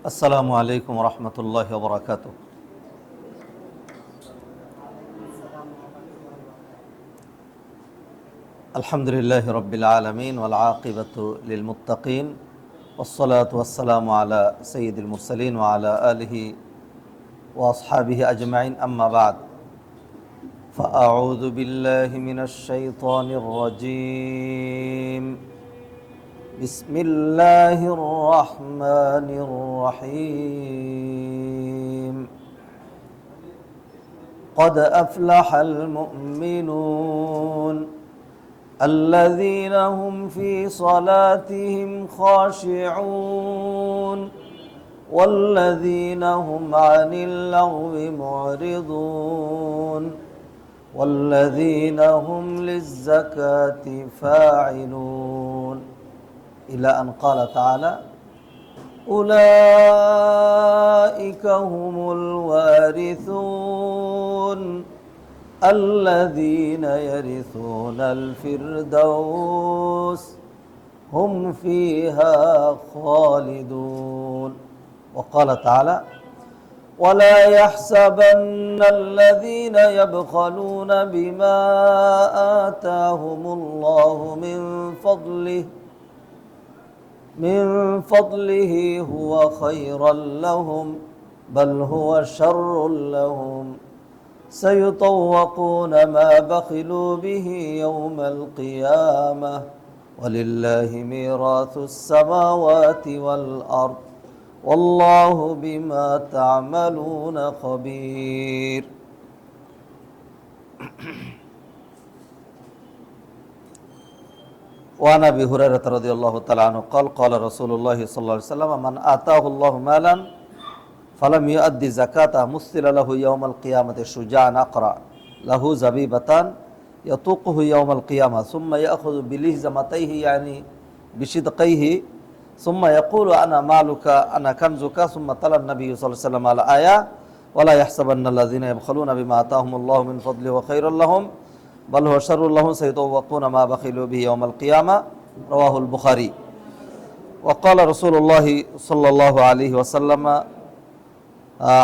আসসালামু আলাইকুম রহমতুল্লাহি ওয়া বারাকাতুহু। আলহামদুলিল্লাহি রাব্বিল আলামিন ওয়াল আকিবাতু লিল মুত্তাকিন ওয়াসসালাতু ওয়াসসালামু আলা সাইয়্যিদিল মুরসালিন ওয়া আলা আলিহি ওয়া আসহাবিহি আজমাইন, আম্মা বা'দ। ফাআউযু বিল্লাহি মিনাশ শাইতানির রাজীম। বিসমিল্লাহির রাহমানির রহিম। قد أفلح المؤمنون الذين هم في صلاتهم خاشعون والذين هم عن اللغو معرضون والذين هم للزكاة فاعلون إلى أن قال تعالى أولئك هم الوارثون الذين يرثون الفردوس هم فيها خالدون. وقال تعالى ولا يحسبن الذين يبخلون بما آتاهم الله من فضله هو خيرا لهم بل هو شر لهم سيطوقون ما بخلوا به يوم القيامة ولله ميراث السماوات والأرض والله بما تعملون خبير. وعن أبي هريرة رضي الله تعالى عنه قال قال رسول الله صلى الله عليه وسلم من آتاه الله مالا فلم يؤدي زكاته مثل له يوم القيامة شجاعا أقرأ له زبيبتان يطوقه يوم القيامة ثم يأخذ بلهزمتيه يعني بشدقيه ثم يقول أنا مالك أنا كنزك ثم تلا النبي صلى الله عليه وسلم على آية ولا يحسبن الذين يبخلون بما آتاهم الله من فضله وخير لهم بل هو شر لهم سيطوقون ما بخلوا به يوم القيامة رواه البخاري. وقال رسول الله صلى الله عليه وسلم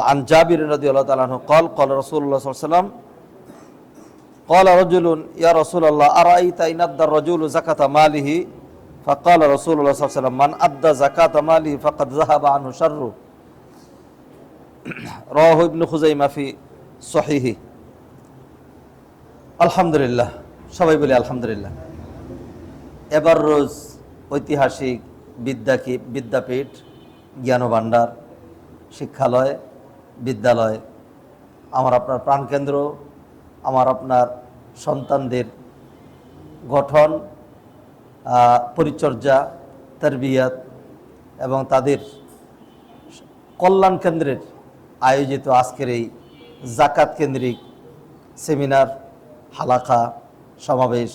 عن جابر رضي الله تعالى عنه قال قال رسول الله صلى الله عليه وسلم قال رجل يا رسول الله أرأيت إن أدى الرجل زكاة ماله فقال رسول الله صلى الله عليه وسلم من أدى زكاة ماله فقد ذهب عنه شره رواه ابن خزيمة في صحيحه. আলহামদুলিল্লাহ, সবাই বলি আলহামদুলিল্লাহ। এবার রোজ ঐতিহাসিক বিদ্যাপীঠ, জ্ঞানভাণ্ডার, শিক্ষালয়, বিদ্যালয়, আমার আপনার প্রাণকেন্দ্র, আমার আপনার সন্তানদের গঠন, পরিচর্যা, তারবিয়াত এবং তাদের কল্যাণ কেন্দ্রের আয়োজিত আজকের এই জাকাত কেন্দ্রিক সেমিনার, হালাকা, সমাবেশ,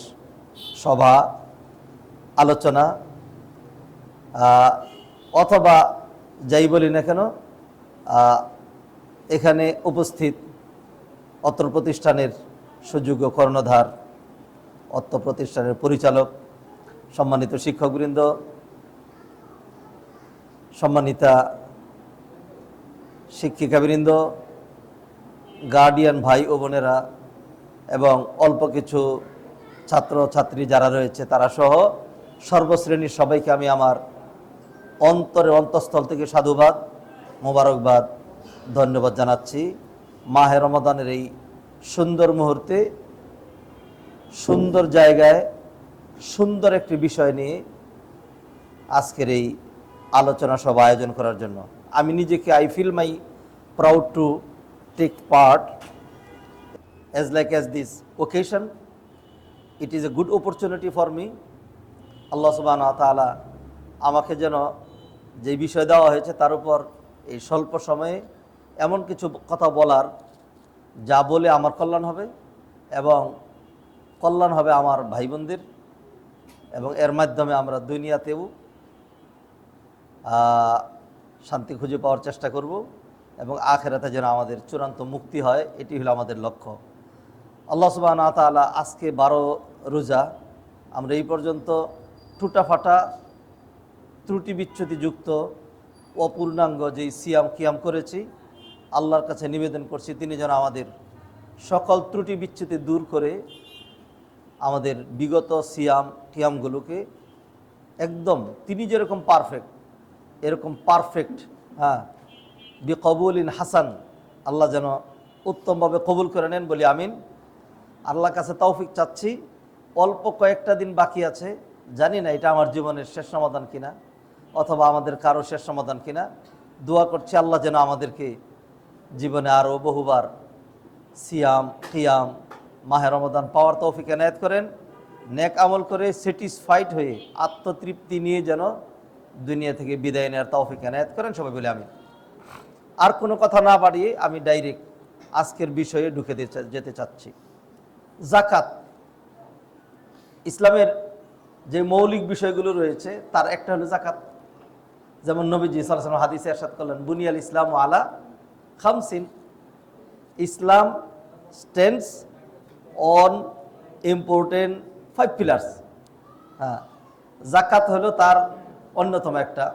সভা, আলোচনা অথবা যাই বলি না কেন, এখানে উপস্থিত অত্র প্রতিষ্ঠানের সুযোগ্য কর্ণধার, অত্র প্রতিষ্ঠানের পরিচালক, সম্মানিত শিক্ষকবৃন্দ, সম্মানিতা শিক্ষিকাবৃন্দ, গার্ডিয়ান ভাই ও বোনেরা এবং অল্প কিছু ছাত্র ছাত্রী যারা রয়েছে তারা সহ সর্বশ্রেণীর সবাইকে আমি আমার অন্তঃস্থল থেকে সাধুবাদ, মোবারকবাদ, ধন্যবাদ জানাচ্ছি। মাহে রমাদানের এই সুন্দর মুহূর্তে, সুন্দর জায়গায়, সুন্দর একটি বিষয় নিয়ে আজকের এই আলোচনা সভা আয়োজন করার জন্য আমি নিজেকে I feel my proud to take part as this occasion. It is a good opportunity for me. আল্লাহ সুবহানাহু ওয়া তাআলা আমাকে যেন যে বিষয় দেওয়া হয়েছে তার উপর এই স্বল্প সময়ে এমন কিছু কথা বলার, যা বলে আমার কল্যাণ হবে এবং কল্যাণ হবে আমার ভাই বোনদের, এবং এর মাধ্যমে আমরা দুনিয়াতেও শান্তি খুঁজে পাওয়ার চেষ্টা করব এবং আখিরাতে যেন আমাদের চূড়ান্ত মুক্তি হয়, এটি হলো আমাদের লক্ষ্য। আল্লাহ সুবহানাহু ওয়া তাআলা আজকে 12 রোজা, আমরা এই পর্যন্ত টুটাফাটা ত্রুটি বিচ্যুতিযুক্ত অপূর্ণাঙ্গ যেই সিয়াম কিয়াম করেছি, আল্লাহর কাছে নিবেদন করছি তিনি যেন আমাদের সকল ত্রুটি বিচ্যুতি দূর করে আমাদের বিগত সিয়াম কিয়ামগুলোকে একদম তিনি যেরকম পারফেক্ট এরকম পারফেক্ট, হ্যাঁ, বিকবুলিন হাসান, আল্লাহ যেন উত্তমভাবে কবুল করে নেন বলি আমিন। আল্লাহর কাছে তৌফিক চাচ্ছি। অল্প কয়েকটা দিন বাকি আছে, জানি না এটা আমার জীবনের শেষ সমাধান কিনা অথবা আমাদের কারো শেষ সমাধান কিনা। দোয়া করছি আল্লাহ যেন আমাদেরকে জীবনে আরও বহুবার সিয়াম কিয়াম মাহে রমাদান পাওয়ার তৌফিক এনায়েত করেন। নেক আমল করে স্যাটিসফাইড হয়ে আত্মতৃপ্তি নিয়ে যেন দুনিয়া থেকে বিদায় নেওয়ার তৌফিক এনায়েত করেন, সবাই বলে আমি। আর কোনো কথা না বাড়িয়ে আমি ডাইরেক্ট আজকের বিষয়ে ঢুকে যেতে চাচ্ছি। যাকাত ইসলামের যে মৌলিক বিষয়গুলো রয়েছে তার একটা হলো যাকাত। যেমন নবীজি সাল্লাল্লাহু আলাইহি ওয়াসাল্লাম হাদিসে ইরশাদ করলেন, বুনিয়াল ইসলামু আলা খামসিন, ইসলাম স্ট্যান্ডস অন ইম্পর্টেন্ট 5 পিলার্স। হ্যাঁ, যাকাত হলো তার অন্যতম একটা।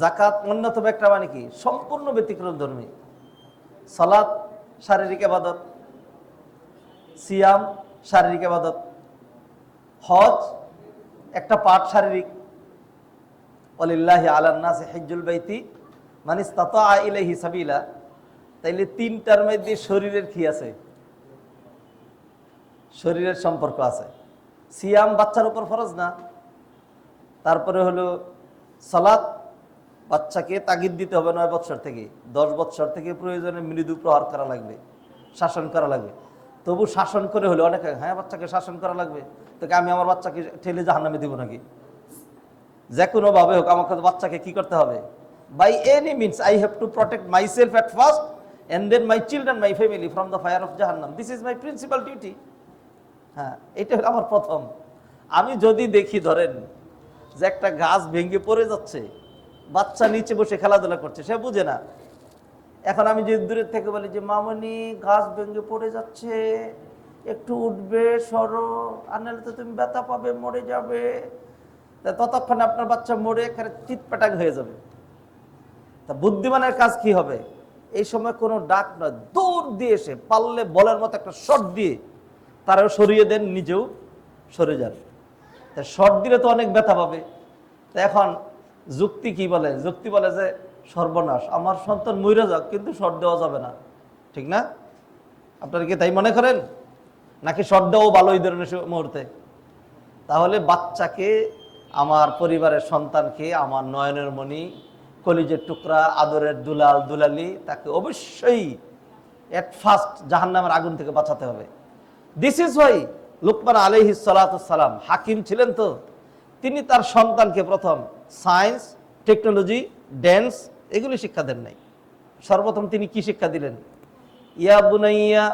যাকাত অন্যতম একটা মানে কি? সম্পূর্ণ ব্যতিক্রম ধর্মী। সালাত শারীরিক ইবাদত, সিয়াম শারীরিক ইবাদত, হজ একটা পার্ট শারীরিক। ওয়ালিল্লাহি আলান নাসি হিজ্জুল বাইতি মান ইসতাতা ইলাইহি সাবিলা। তাইলে তিনটার মধ্যে শরীরের কি আছে? শরীরের সম্পর্ক আছে। সিয়াম বাচ্চার উপর ফরজ না। তারপরে হলো সালাত, বাচ্চাকে তাগিদ দিতে হবে 9 বৎসর থেকে। 10 বৎসর থেকে প্রয়োজনে মৃদু প্রহার করা লাগবে, শাসন করা লাগবে। তবু শাসন করে হলে অনেকে, হ্যাঁ বাচ্চাকে শাসন করা লাগবে, তোকে আমি আমার বাচ্চাকে ঠেলে জাহান্নামে দিব নাকি? যে কোনোভাবে হোক আমাকে বাচ্চাকে কি করতে হবে? By any means I have to protect myself at first and then my children, my family from the fire of জাহান্নাম। This is my principal duty. হ্যাঁ, এটা হলো আমার প্রথম। আমি যদি দেখি ধরেন যে একটা গাছ ভেঙে পড়ে যাচ্ছে, বাচ্চা নিচে বসে খেলাধুলা করছে, সে বুঝে না। এখন আমি যদি দূরের থেকে বলি যে মামনি গাছ ভেঙে পড়ে যাচ্ছে, একটু উঠবে সরো, আর নাহলে তো তুমি ব্যথা পাবে, মরে যাবে, ততক্ষণে আপনার বাচ্চা মরে এখানে চিৎপাটাক হয়ে যাবে। তা বুদ্ধিমানের কাজ কি হবে? এই সময় কোনো ডাক নয়, দৌড় দিয়ে এসে পারলে বলের মতো একটা শট দিয়ে তারাও সরিয়ে দেন, নিজেও সরে যান। তা শট দিলে তো অনেক ব্যথা পাবে। তা এখন যুক্তি কি বলে? যুক্তি বলে যে সর্বনাশ, আমার সন্তান মরে যাক কিন্তু শট দেওয়া যাবে না, ঠিক না? আপনারা কি তাই মনে করেন? নাকি শট দেওয়াও ভালো এই ধরনের মুহূর্তে? তাহলে বাচ্চাকে, আমার পরিবারের সন্তানকে, আমার নয়নের মণি, কলিজের টুকরা, আদরের দুলাল দুলালি, তাকে অবশ্যই এট ফার্স্ট জাহান্নামের আগুন থেকে বাঁচাতে হবে। দিস ইজ ওয়াই লুকমান আলাইহিস সালাতু সালাম হাকিম ছিলেন, তো তিনি তার সন্তানকে প্রথম সায়েন্স, টেকনোলজি, ড্যান্স এগুলি শিক্ষা দেন নাই। সর্বপ্রথম তিনি কি শিক্ষা দিলেন? ইয়া বুনাইয়া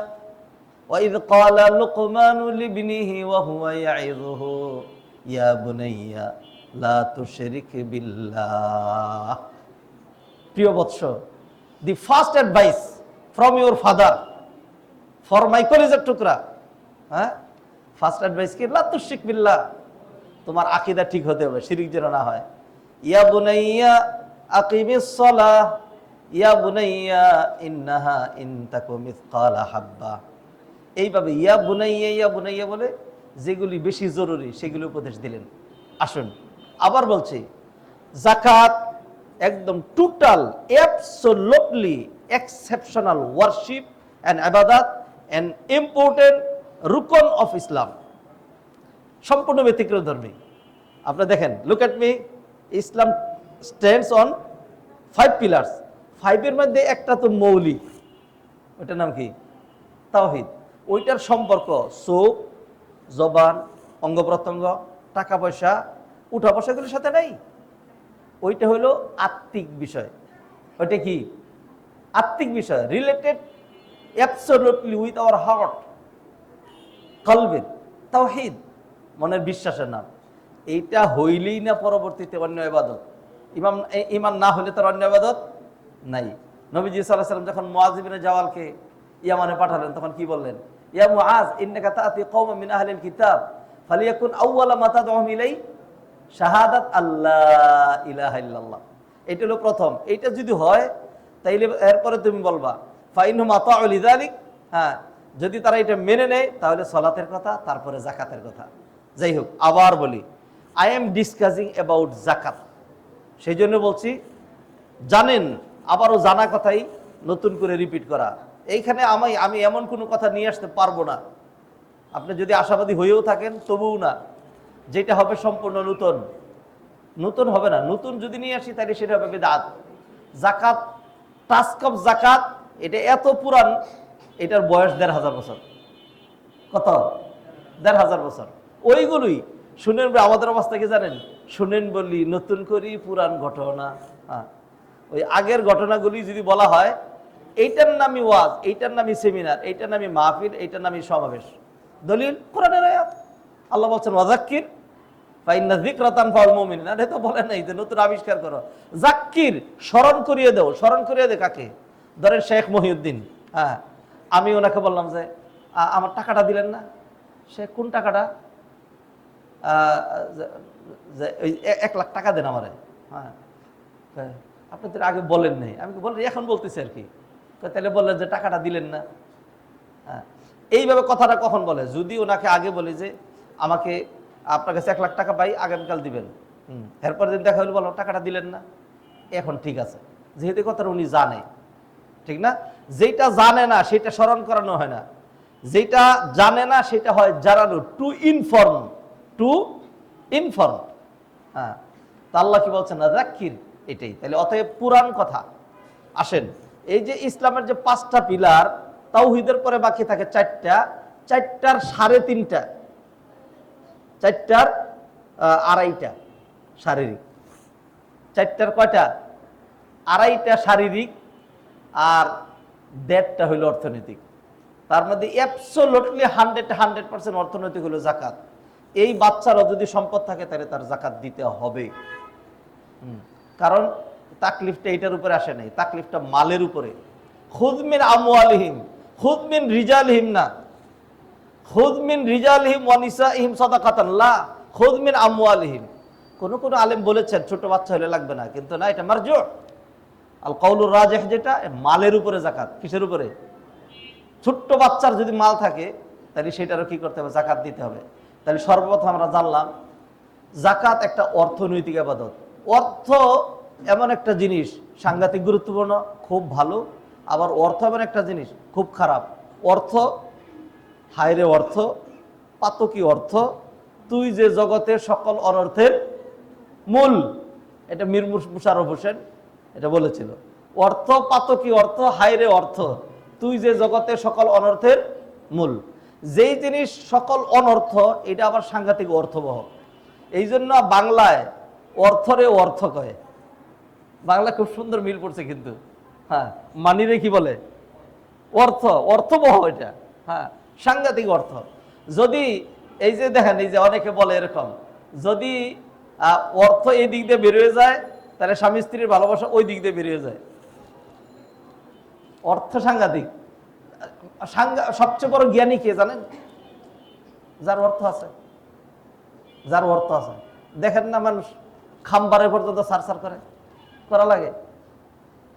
ওয়া ইয ক্বালা লুকমানু লিবনিহি ওয়া হুয়া ইয়াইযুহু ইয়া বুনাইয়া লা তুশরিক বিল্লাহ। প্রিয় বৎস, the first advice from your father for my কলিজার টুকরা, হ্যাঁ, ফার্স্ট অ্যাডভাইস কি? লা তুশরিক বিল্লাহ, তোমার আকীদা ঠিক হতে হবে, শিরক যেন না হয়। ইয়া বুনাইয়া আকিমিস সালাহ ইয়া বুনাইয়া ইন্নাহা ইন তাকু মিসকালা হাব্বা। এইভাবে ইয়া বুনাইয়া বলে যেগুলি বেশি জরুরি সেগুলি উপদেশ দিলেন। আসুন আবার বলছি, যাকাত একদম total, absolutely exceptional worship and ইবাদত অ্যান্ড ইম্পর্টেন্ট রুকন অফ ইসলাম, সম্পূর্ণ ব্যতিক্রম ধর্মী। আপনারা দেখেন, look at me, Islam stands on 5 pillars. 5-এর মধ্যে একটা তো মৌলিক, ওইটার নাম কি? তাওহীদ। ওইটার সম্পর্ক চোখ, জবান, অঙ্গ প্রত্যঙ্গ, টাকা পয়সা, উঠা বসাগুলোর সাথে নেই। ওইটা হলো আত্মিক বিষয়। ওইটা কি? আত্মিক বিষয়, related absolutely with our heart, কলবের। তাওহীদ মনের বিশ্বাসের নাম। এইটা হইলেই না পরবর্তীতে অন্য ইবাদত। ইমান না হলে তার অন্য ইবাদত নাই। নবীজি সাল্লাল্লাহু আলাইহি ওয়াসাল্লাম যখন মুআয ইবনে জাওয়ালকে ইয়ামানে পাঠালেন, তখন কি বললেন? ইয়া মুআয ইন্নাকা তা'তি কওমান মিন আহলিল কিতাব ফালিয়াকুন আউওয়ালা মা তাদউহুম ইলাই শাহাদাত আল্লাহ ইলাহা ইল্লাল্লাহ, এটা হলো প্রথম। এইটা যদি হয় তাইলে এরপরে তুমি বলবা ফাইনহুম আতাউ লিযালিক, হ্যাঁ, যদি তারা এটা মেনে নেয় তাহলে সালাতের কথা, তারপরে যাকাতের কথা। যাই হোক, আবার বলি, আই এম ডিসকাসিং অ্যাবাউট যাকাত। সেই জন্য বলছি, জানেন, আবারও জানা কথাই নতুন করে রিপিট করা। এইখানে আমি এমন কোনো কথা নিয়ে আসতে পারবো না, আপনি যদি আশাবাদী হয়েও থাকেন তবুও না, যেটা হবে সম্পূর্ণ নতুন। নতুন হবে না, নতুন যদি নিয়ে আসি তাহলে সেটা হবে বিদআত। যাকাত, টাস্ক অফ যাকাত, এটা এত পুরান, এটার বয়স ১৫০০ বছর। কত? ১৫০০ বছর। ওইগুলোই শুনেন, আমাদের অবস্থা কি জানেন? শুনেন বলি নতুন করি পুরান ঘটনা। হ্যাঁ, ওই আগের ঘটনাগুলি যদি বলা হয়, এইটার নামই ওয়াজ, এইটার নামই সেমিনার, এইটার নামই মাহফিল, এইটার নামই সমাবেশ। দলিল কোরআনের আয়াত। আল্লাহ বলছেন ওয়াযাক্কির ফাইন্না যিকরা তানফাউল মুমিনিন। এটা তো বলে নাই যে নতুন আবিষ্কার করো। যাক্কির, স্মরণ করিয়ে দাও। স্মরণ করিয়ে দে কাকে? ধরেন শেখ মহিউদ্দিন, হ্যাঁ, আমি ওনাকে বললাম যে আমার টাকাটা দিলেন না। সে কোন টাকাটা? ওই ১ লাখ টাকা দেন আমারে। হ্যাঁ, আপনি তো আগে বলেন নাই। আমি বললাম এখন বলতেছি আর কি। তাহলে বললেন যে টাকাটা দিলেন না। হ্যাঁ, এইভাবে কথাটা কখন বলে? যদি ওনাকে আগে বলি যে আমাকে আপনার কাছে ১ লাখ টাকা পাই, আগামীকাল দিবেন। এরপর দিন দেখা হলো বলো টাকাটা দিলেন না, এখন ঠিক আছে, যেহেতু কথাটা উনি জানে, ঠিক না? যেটা জানে না সেটা স্মরণ করানো হয় না, যেটা জানে না সেটা হয় জানানো, টু ইনফর্ম, টু ইনফর্ম। হ্যাঁ, তা আল্লাহ কি বলছেন? না যাক্কির, এটাই। তাহলে অতএব পুরাণ কথা। আসেন, এই যে ইসলামের যে 5টা পিলার, তাওহীদের পরে বাকি থাকে 4টা, 4টার 3.5টা, 4টার 2.5টা শারীরিক। 4টার কয়টা? 2.5টা শারীরিক, আর 1.5টা হইল অর্থনৈতিক। তার মধ্যে অ্যাবসোলুটলি 100% অর্থনৈতিক হলো যাকাত। এই বাচ্চারও যদি সম্পদ থাকে তাহলে তার যাকাত দিতে হবে। কারণ তাকলিফটা এটার উপরে আসে নাই, তাকলিফটা মালের উপরে। খুদ মিন আমওয়ালিহিম, খুদ মিন রিজালিহিম না, খুদ মিন রিজালিহিম ওয়া নিসাইহিম সাদাকাতান, লা খুদ মিন আমওয়ালিহিম। কোন কোন আলেম বলেছেন ছোট বাচ্চা হলে লাগবে না, কিন্তু না, এটা মারজু। আল কাউলুর রাজিহ, যেটা মালের উপরে যাকাত। কিসের উপরে? ছোট্ট বাচ্চার যদি মাল থাকে তাহলে সেটারও কি করতে হবে? যাকাত দিতে হবে। তাহলে সর্বপ্রথম আমরা জানলাম যাকাত একটা অর্থনৈতিক ইবাদত। অর্থ এমন একটা জিনিস সাংঘাতিক গুরুত্বপূর্ণ, খুব ভালো, আবার অর্থ এমন একটা জিনিস খুব খারাপ। অর্থ, হায়রে অর্থ, পাতকি অর্থ, তুই যে জগতে সকল অনর্থের মূল। এটা মীর মুশাররফ হোসেন এটা বলেছিল। অর্থ, পাতকি অর্থ, হায়রে অর্থ, তুই যে জগতে সকল অনর্থের মূল। যেই জিনিস সকল অনর্থ, এটা আবার সাংঘাতিক অর্থবহ। এই জন্য বাংলায় অর্থরে অর্থ কয়। বাংলা খুব সুন্দর মিল পড়ছে কিন্তু। হ্যাঁ, মানিরে কি বলে? অর্থ, অর্থবহ এটা। হ্যাঁ, সাংঘাতিক অর্থ। যদি এই যে দেখেন, এই যে অনেকে বলে এরকম, যদি অর্থ এই দিক দিয়ে বেরিয়ে যায় তাহলে স্বামী স্ত্রীর ভালোবাসা ওই দিক দিয়ে বেরিয়ে যায়। অর্থ সাংঘাতিক। সবচেয়ে বড় জ্ঞানী কে জানেন? যার অর্থ আছে, যার অর্থ আছে। দেখেন না, মানুষ খাম্বারে পর্যন্ত সার করে, করা লাগে।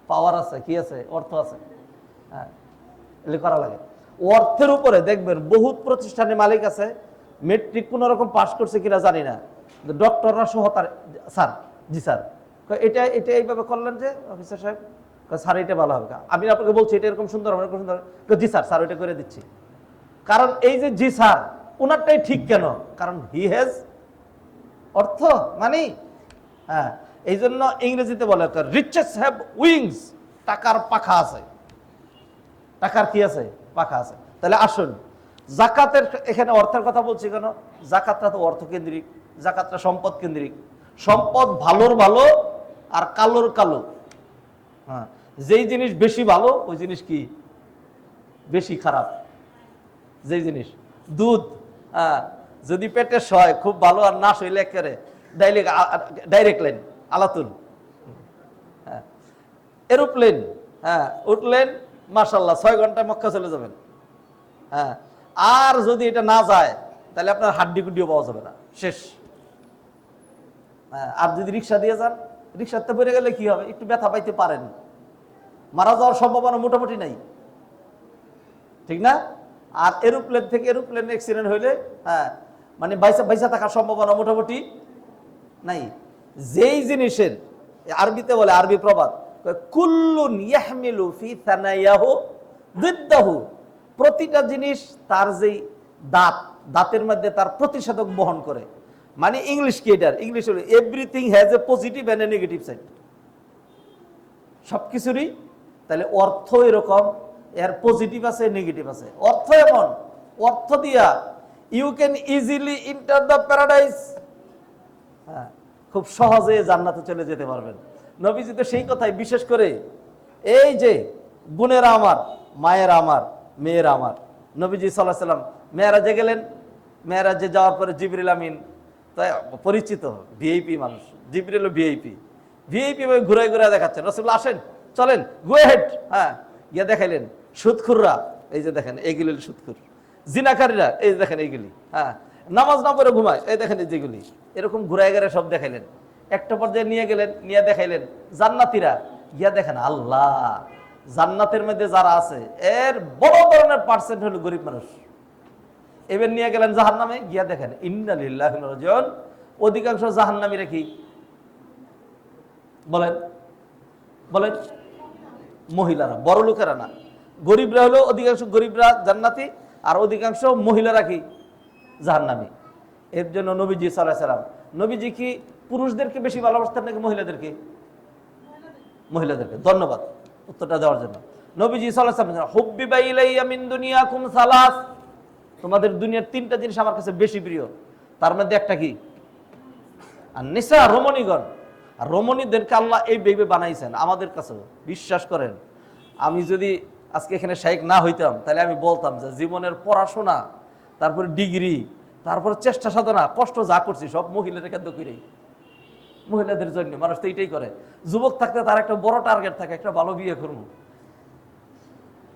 পাওয়ার আছে, কি আছে? অর্থ আছে। হ্যাঁ, এগুলি করা লাগে। অর্থের উপরে দেখবেন বহুত প্রতিষ্ঠানের মালিক আছে, মেট্রিক কোন রকম পাশ করছে কিনা জানি না, ডক্টররা সহ তার, স্যার, জি স্যার, এটা এটা এইভাবে করলেন যে অফিসার সাহেব, স্যার এটা ভালো হবে, আমি আপনাকে বলছি এটা এরকম সুন্দর হবে, এরকম সুন্দর, জি স্যার, স্যার ওইটা করে দিচ্ছি। কারণ এই যে জি স্যার, ওনারটাই ঠিক কেন? কারণ হি হ্যাজ অর্থ, মানে। হ্যাঁ, এই জন্য ইংরেজিতে বলে রিচেস হ্যাভ উইংস, টাকার পাখা আছে। টাকার কি আছে? পাখা আছে। তাহলে আসুন, যাকাতের এখানে অর্থের কথা বলছি কেন? যাকাতটা তো অর্থ কেন্দ্রিক, যাকাতটা সম্পদ কেন্দ্রিক। সম্পদ ভালোর ভালো আর কালোর কালো। হ্যাঁ, যেই জিনিস বেশি ভালো ওই জিনিস কি বেশি খারাপ। যেই জিনিস দুধ, যদি পেটে সয় খুব ভালো, আর না সইলে একেবারে ডাইরেক্ট লাইন আলাতুল। হ্যাঁ, এরোপ্লেন, হ্যাঁ, উঠলেন মাশাআল্লাহ 6 ঘন্টায় মক্কা চলে যাবেন। হ্যাঁ, আর যদি এটা না যায় তাহলে আপনার হাড্ডি গুড্ডিও পাওয়া যাবে না, শেষ। আর যদি রিক্সা দিয়ে যান, রিক্সাতে পড়ে গেলে কি হবে? একটু ব্যথা পাইতে পারেন, মারা যাওয়ার সম্ভাবনা মোটামুটি নাই, ঠিক না? আর এরোপ্লেন থেকে এরোপ্লেন অ্যাক্সিডেন্ট হইলে মানে বাইসা থাকার সম্ভাবনা মোটামুটি নাই। যেই জিনিসের আরবিতে বলে, আরবি প্রবাদ, কুল্লুন ইয়াহমিলু ফি থানায়াহু দিদ্দাহু, প্রতিটা জিনিস তার যেই দাঁতের মধ্যে তার প্রতিষেধক বহন করে। মানে ইংলিশ কি এটার? ইংলিশ হলো everything has a positive and a negative side. সবকিছুরই তাহলে অর্থ এরকম, এর পজিটিভ আছে, নেগেটিভ আছে। অর্থ এমন, অর্থ দিয়া you can easily enter the paradise, খুব সহজে জান্নাতে চলে যেতে পারবেন। নবীজি তো সেই কথাই, বিশেষ করে এই যে বোনেরা আমার, মায়েরা আমার, মেয়েরা আমার, নবীজি সাল্লাল্লাহু আলাইহি সাল্লাম মেরাজে গেলেন। মেরাজে যাওয়ার পরে জিবরিল আমিন, তাই পরিচিত ভিআইপি মানুষ, জিবরিল ভিআইপি, ভিআইপি ভাবে ঘুরে ঘুরে দেখাচ্ছেন, রাসূলুল্লাহ আসেন, চলেন, গো হেড। গিয়ে দেখাইলেন সুদখুররা, এই যে দেখেন এইগুলি সুদখুর, জিনাকারীরা এই যে দেখেন এইগুলি, নামাজ না পড়ে ঘুমায় এই দেখেন এই যেগুলি, এরকম ঘুরায় ঘুরে সব দেখাইলেন। একটা পর্যায়ে নিয়ে গেলেন, নিয়ে দেখাইলেন জান্নাতীরা, গিয়া দেখেন আল্লাহ, জান্নাতের মধ্যে যারা আছে এর বড় ধরনের পার্সেন্ট হলো গরিব মানুষ। এবার নিয়ে গেলেন জাহান্নামে, গিয়া দেখেন ইন্না লিল্লাহি ওয়া ইন্না ইলাইহি রাজিউন, অধিকাংশ জাহান্নামীরা কি বলেন? বলেন মহিলারা, বড় লোকেরা না, গরিবরা হলো অধিকাংশ, গরিবরা জান্নাতি, আর অধিকাংশ মহিলারা কি জাহান্নামী। এর জন্য নবীজি সাল্লাল্লাহু আলাইহি সাল্লাম, নবীজি কি পুরুষদেরকে বেশি ভালোবাসতেন নাকি মহিলাদেরকে? মহিলাদেরকে। ধন্যবাদ উত্তরটা দেওয়ার জন্য। নবীজি সাল্লাল্লাহু আলাইহি সাল্লাম, হুব্বিবা ইলাইয়া মিন দুনিয়াকুম সালাস, তোমাদের দুনিয়ার তিনটা জিনিস আমার কাছে বেশি প্রিয়, তার মধ্যে একটা কি? আর নিসা, রমণীগণ। আর রমণীদেরকে আল্লাহ এই ভেবে বানাইছেন আমাদের কাছে। বিশ্বাস করেন, আমি যদি আজকে এখানে শাইখ না হইতাম, তাহলে আমি বলতাম যে জীবনের পড়াশোনা, তারপরে ডিগ্রি, তারপরে চেষ্টা সাধনা, কষ্ট যা করছি সব মহিলাদের কেন্দ্র করেই, মহিলাদের জন্য। মানুষ তো এইটাই করে, যুবক থাকতে তার একটা বড় টার্গেট থাকে, একটা ভালো বিয়ে করবো,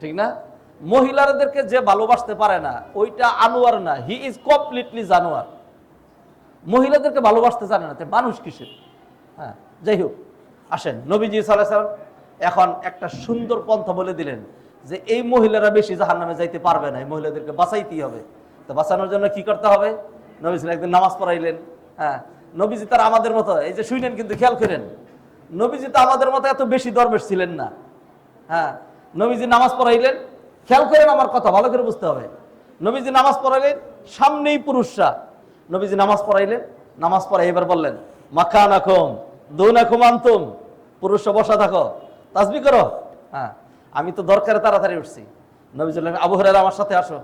ঠিক না? মহিলাদেরকে যে ভালোবাসতে পারে না, ওইটা আনোয়ার না, হি ইজ কমপ্লিটলি জানোয়ার। মহিলাদেরকে ভালোবাসতে জানে না, মানুষ কিসের? যাই হোক, আসেন নবীজি সাল্লাল্লাহু আলাইহি সাল্লাম এখন একটা সুন্দর পন্থা বলে দিলেন যে এই মহিলারা বেশি জাহান্নামে যাইতে পারবে না, এই মহিলাদেরকে বাঁচাইতেই হবে। তো বাঁচানোর জন্য কি করতে হবে? নবীজি একদিন নামাজ পড়াইলেন। নবীজি তার আমাদের মতো, এই যে শুনেন কিন্তু খেয়াল করেন, নবীজি তো আমাদের মতো এত বেশি দরবেশ ছিলেন না। নবীজি নামাজ পড়াইলেন, খেয়াল করেন আমার কথা ভালো করে বুঝতে হবে। নবীজি নামাজ পড়াইলেন, সামনেই পুরুষরা, নবীজি নামাজ পড়াইলেন, নামাজ পড়াই এবার বললেন মাকানাকুম দুনাকুম আনতুম, পুরুষরা বসা থাকো, তাসবিহ করো। আমি তো দরকারে তাড়াতাড়ি উঠছি। নবীজি বললেন আবু হুরায়রা আমার সাথে আসো।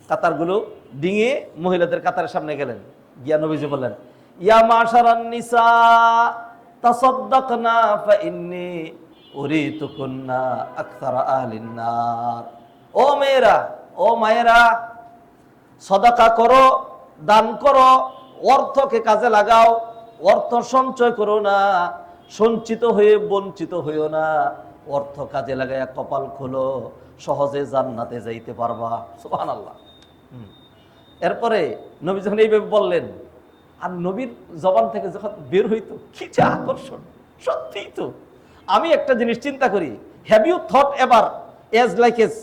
কাতারগুলো ডিঙিয়ে মহিলাদের কাতারের সামনে গেলেন, গিয়া নবীজি বললেন ইয়া মাশারান নিসা তাসাদদাকনা ফা ইন্নী উরিতুকুন্না আকসারা আহলিন নার। ও মেয়েরা, ও মায়েরা, সদাকা করো, দান করো, অর্থকে কাজে লাগাও, অর্থ সঞ্চয় করো না, সঞ্চিত হয়ে বঞ্চিত হইও না, অর্থ কাজে লাগাইয়া কপাল খোলো, সহজে জান্নাতে যাইতে পারবা। সুবহানাল্লাহ। এরপরে নবী যখন এইভাবে বললেন, আর নবীর জবান থেকে যখন বের হইতো কি যে আকর্ষণ, সত্যিই তো। আমি একটা জিনিস চিন্তা করি, have you thought ever age like age,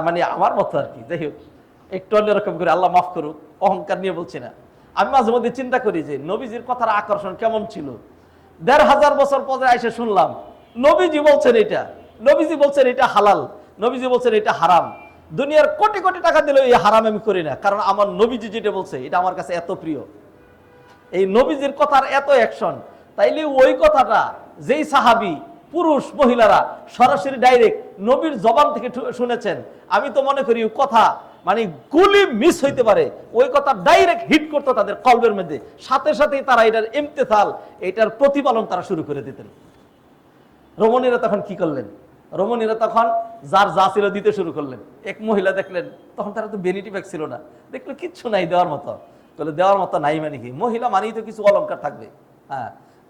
মানে আমার মতো আর কি। যাই হোক, একটু অন্যরকম করে, আল্লাহ মাফ করুক, অহংকার নিয়ে বলছি না। আমি মাঝে মধ্যে চিন্তা করি যে নবীজির কথার আকর্ষণ কেমন ছিল। ১৫০০ বছর পরে এসে শুনলাম নবীজি বলছেন এটা, নবীজি বলছেন এটা হালাল, নবীজি বলছেন এটা হারাম। দুনিয়ার কোটি কোটি টাকা দিলে এই হারাম আমি করি না, কারণ আমার নবীজি যেটা বলছে এটা আমার কাছে এত প্রিয়। এই নবীজির কথার এত অ্যাকশন, তাইলে ওই কথাটা যেই সাহাবী, পুরুষ মহিলারা সরাসরি ডাইরেক্ট নবীর জবান থেকে শুনেছেন, আমি তো মনে করি কথা মানে গুলি মিস হইতে পারে, ওই কথা ডাইরেক্ট হিট করতো তাদের কলবের মধ্যে, সাথে সাথেই তারা এটার ইমতিসাল, এটার প্রতিপালন তারা শুরু করে দিতেন। রমণীরা তখন কি করলেন? রমণীরা তখন যার যা ছিল দিতে শুরু করলেন। এক মহিলা দেখলেন, তখন তারা তো ভ্যানিটি ব্যাগ ছিল না, দেখলো কিচ্ছু নাই দেওয়ার মতো। বলে দেওয়ার মতো নাই মানে কি? মহিলা মানেই তো কিছু অলংকার থাকবে।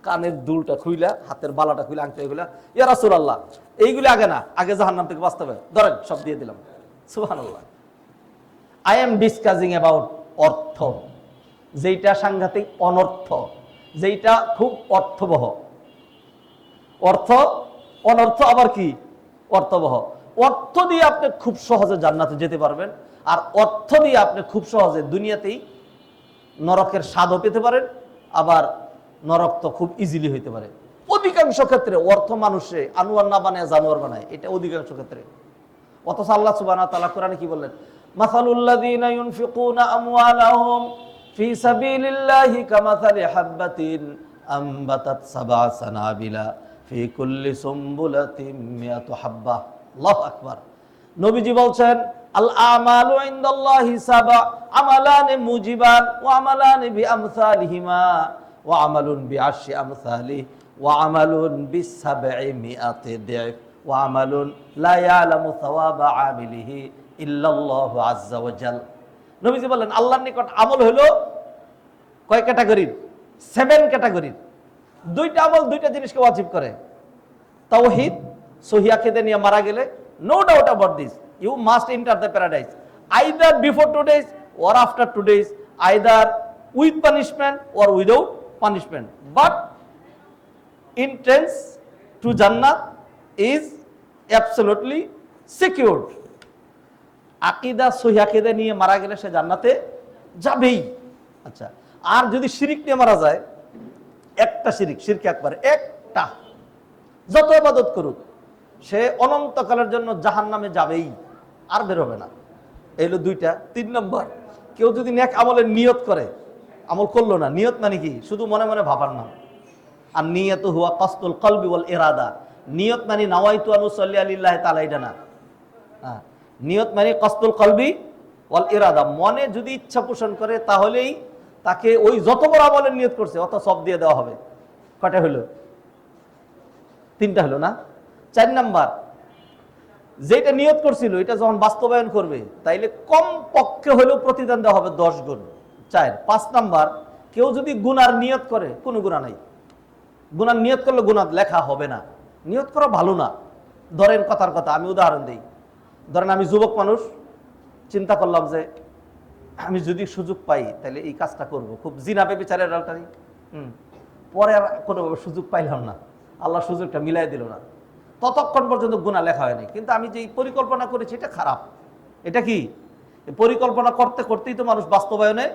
কানের দুলটা খুইলা, হাতের বালাটা খুইলা, আংটা খুইলা, ইয়া রাসূলুল্লাহ এইগুলি আগে না, আগে জাহান্নাম থেকে বাঁচতে হবে, ধরেন সব দিয়ে দিলাম। সুবহানাল্লাহ। আই এম ডিসকাসিং অ্যাবাউট অর্থ, যেটা সাংঘাতিক অনর্থ, যেটা খুব অর্থবহ। অর্থ অনর্থ আবার কি অর্থবহ। অর্থ দিয়ে আপনি খুব সহজে জান্নাতে যেতে পারবেন, আর অর্থ দিয়ে আপনি খুব সহজে দুনিয়াতেই নরকের স্বাদও পেতে পারেন, আবার নরক তো খুব ইজিলি হইতে পারে। অধিকাংশ ক্ষেত্রে অর্থ মানুষে আনোয়ার না বানায় জানোয়ার বানায়, এটা অধিকাংশ ক্ষেত্রে। অথচ আল্লাহ সুবহানাহু ওয়া তাআলা কোরআনে কি বললেন? মাসালুল্লাযীনা ইউনফিকুনা আমওয়ালাহুম ফি সাবিলিল্লাহি কামাসালি হাববাতিন আমবাতাত সাবআ সানাবিলা ফি কুল্লি সুমবুলাতিন মিয়াতু হাব্বাহ। আল্লাহু আকবার। নবীজি বলছেন, আল আমালু ইনদাল্লাহি সাবা আমালানে মুজিবান ওয়া আমালানে বিআমসালিহিমা ওয়া আমালুন বিআশরি আমসালিহি ওয়া আমালুন বিসাবঈ মিআতি দিফ ওয়া আমালুন লা ইয়ালামু সাওয়াবা আমিলিহি ইল্লাল্লাহু আযজা ওয়া জাল। নবীজি বলেন, আল্লাহর নিকট আমল হলো কয় ক্যাটাগরির? 7 ক্যাটাগরির। দুইটা আমল দুইটা জিনিসকে ওয়াজিব করে। তাওহীদ, সহিহ আকীদা নিয়ে মারা গেলে, no doubt about this, you must enter the paradise, either before today's or after today's, either with punishment or without punishment, but entrance to Jannah is absolutely secured. আকীদা সহিহ আকীদা নিয়ে মারা গেলে সে জান্নাতে যাবেই। আচ্ছা, আর যদি শিরিক নিয়ে মারা যায়, একটা শিরকে আকবার, একটা, যত ইবাদত করুক সে অনন্তকালের জন্য জাহান্নামে যাবেই, আর বের হবে না। এই হলো দুইটা। 3 নম্বর, কেউ যদি নেক আমলের নিয়ত করে, আমল করলো না, নিয়ত মানে কি? শুধু মনে মনে ভাবার নাম। আর নিয়ত হুয়া কাসদুল কলবি ওয়াল ইরাদা। নিয়ত মানে নাওয়াইতু আন উসাল্লি লিল্লাহি তাআলা, এটা না। হ্যাঁ, নিয়ত মানে কাসদুল কলবি ওয়াল ইরাদা। মনে যদি ইচ্ছা পোষণ করে তাহলেই তাকে ওই যত বড় আমলের নিয়ত করছে অত সব দিয়ে দেওয়া হবে। কয়টা হলো? 3টা হলো না? 4 নাম্বার, যেটা নিয়ত করছিল এটা যখন বাস্তবায়ন করবে তাইলে কম পক্ষে হলেও প্রতিদান দেওয়া হবে 10 গুণ। 4। 5 নাম্বার, কেউ যদি গুনার নিয়ত করে, কোনো গুনাহ নাই, গুনার নিয়ত করলে গুনাহ লেখা হবে না। নিয়ত করা ভালো না। ধরেন কথার কথা, আমি উদাহরণ দিই। ধরেন আমি যুবক মানুষ, চিন্তা করলাম যে আমি যদি সুযোগ পাই তাহলে এই কাজটা করব, খুব জিনা বেবিচারের আলটারি। পরে আর কোনোভাবে সুযোগ পাইলাম না, আল্লাহ সুযোগটা মিলাই দিল না, ততক্ষণ পর্যন্ত গুনাহ লেখা হয়নি। কিন্তু আমি যে পরিকল্পনা করেছি এটা খারাপ। এটা কি? পরিকল্পনা করতে করতেই তো মানুষ বাস্তবায়নে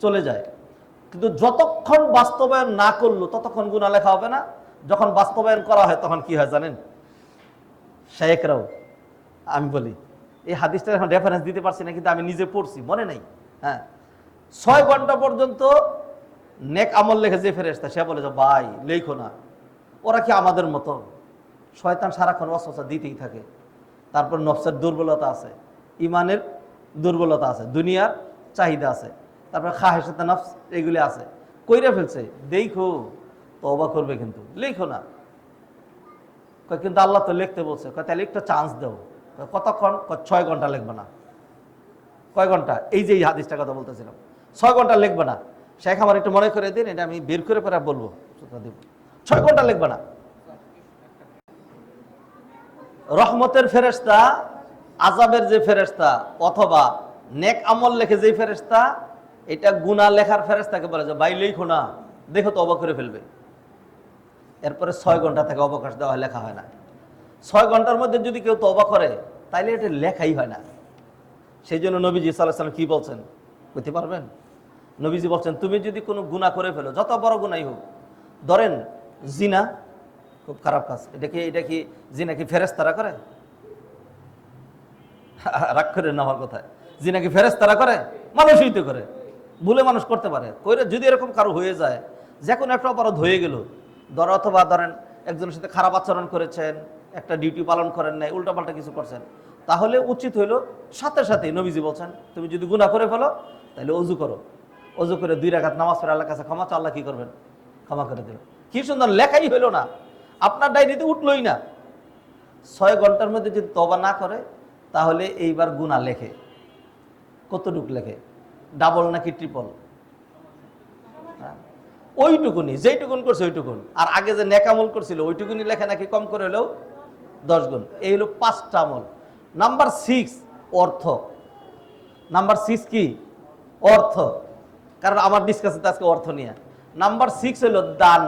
চলে যায়। কিন্তু যতক্ষণ বাস্তবায়ন না করলো ততক্ষণ গুনাহ লেখা হবে না। যখন বাস্তবায়ন করা হয় তখন কি হয় জানেন? শায়েখরাও, আমি বলি, এই হাদিসটা এখন রেফারেন্স দিতে পারছি না, কিন্তু আমি নিজে পড়ছি, মনে নাই। হ্যাঁ, 6 ঘন্টা পর্যন্ত নেক আমল লেখে যে ফেরেশতা, সে বলে যে ভাই লেখো না। ওরা কি আমাদের মতো? শয়তান সারাক্ষণ ওয়াসওয়াসা দিতেই থাকে। তারপর নফসের দুর্বলতা আছে, ইমানের দুর্বলতা আছে, দুনিয়ার চাহিদা আছে, তারপর খাহেশাতে নফস এগুলি আছে। কইরা ফেলছে, দেখো তওবা করবে, কিন্তু লেখো না। কিন্তু আল্লাহ তো লিখতে বলছে। তাহলে একটা চান্স দাও। কতক্ষণ? 6 ঘন্টা লিখবে না। কয় ঘন্টা? এই যে এই হাদিসটার কথা বলতেছিলাম, 6 ঘন্টা লিখবে না। শেখ আমার একটু মনে করে দিন, এটা আমি বের করে পরে বলবো। 6 ঘন্টা লিখবে না। রহমতের ফেরেশতা, আযাবের যে ফেরেশতা, অথবা নেক আমল লেখে যে ফেরেশতা, এটা গুনাহ লেখার ফেরেশতাকে বলে যে ভাই লেখো না, দেখো তওবা করে ফেলবে। এরপরে 6 ঘন্টা থেকে অবকাশ দেওয়া হয়, লেখা হয় না। 6 ঘন্টার মধ্যে যদি কেউ তওবা করে তাইলে এটা লেখাই হয় না। সেই জন্য নবীজি সাল্লাল্লাহু আলাইহি ওয়াসাল্লাম কি বলছেন বুঝতে পারবেন? নবীজি বলছেন, তুমি যদি কোনো গুনাহ করে ফেলো, যত বড় গুনাহই হোক, ধরেন জিনা, খুব খারাপ কাজ, এটা কি জিনা কি ফেরেশতারা করে? রাগ করেন না আমার কথায়। জিনা কি ফেরেশতারা করে? মানুষই তো করে। ভুলে মানুষ করতে পারে। কইরে যদি এরকম কারো হয়ে যায়, যে কোনো একটা অপরাধ হয়ে গেল, অথবা ধরেন একজনের সাথে খারাপ আচরণ করেছেন, একটা ডিউটি পালন করেন নাই, উল্টাপাল্টা কিছু করছেন, তাহলে উচিত হইল সাথে সাথে নবীজি বলছেন, তুমি যদি গুনাহ করে ফেলো তাহলে অজু করো, অজু করে 2 রাকাত নামাজ পড়ে আল্লাহর কাছে ক্ষমা চাও, আল্লাহ কি করবেন? ক্ষমা করে দেবেন। কি সুন্দর, লেখাই হইল না, আপনার ডায়েরিতে উঠলই না। 6 ঘন্টার মধ্যে যদি তওবা না করে তাহলে এইবার গুনাহ লেখে। কতটুক লেখে? ডাবল নাকি ট্রিপল? ওইটুকুনি, যেইটুকুন করছে ওইটুকুন। আর আগে যে নেক আমল করছিল ওইটুকুনি লেখে নাকি কম করে হলেও 10 গুণ। এই হলো 5টা আমল। নাম্বার 6 অর্থ। নাম্বার 6 কি? অর্থ। কারণ আমার ডিসকাশন আজকে অর্থ নিয়ে। নাম্বার 6 হলো দান।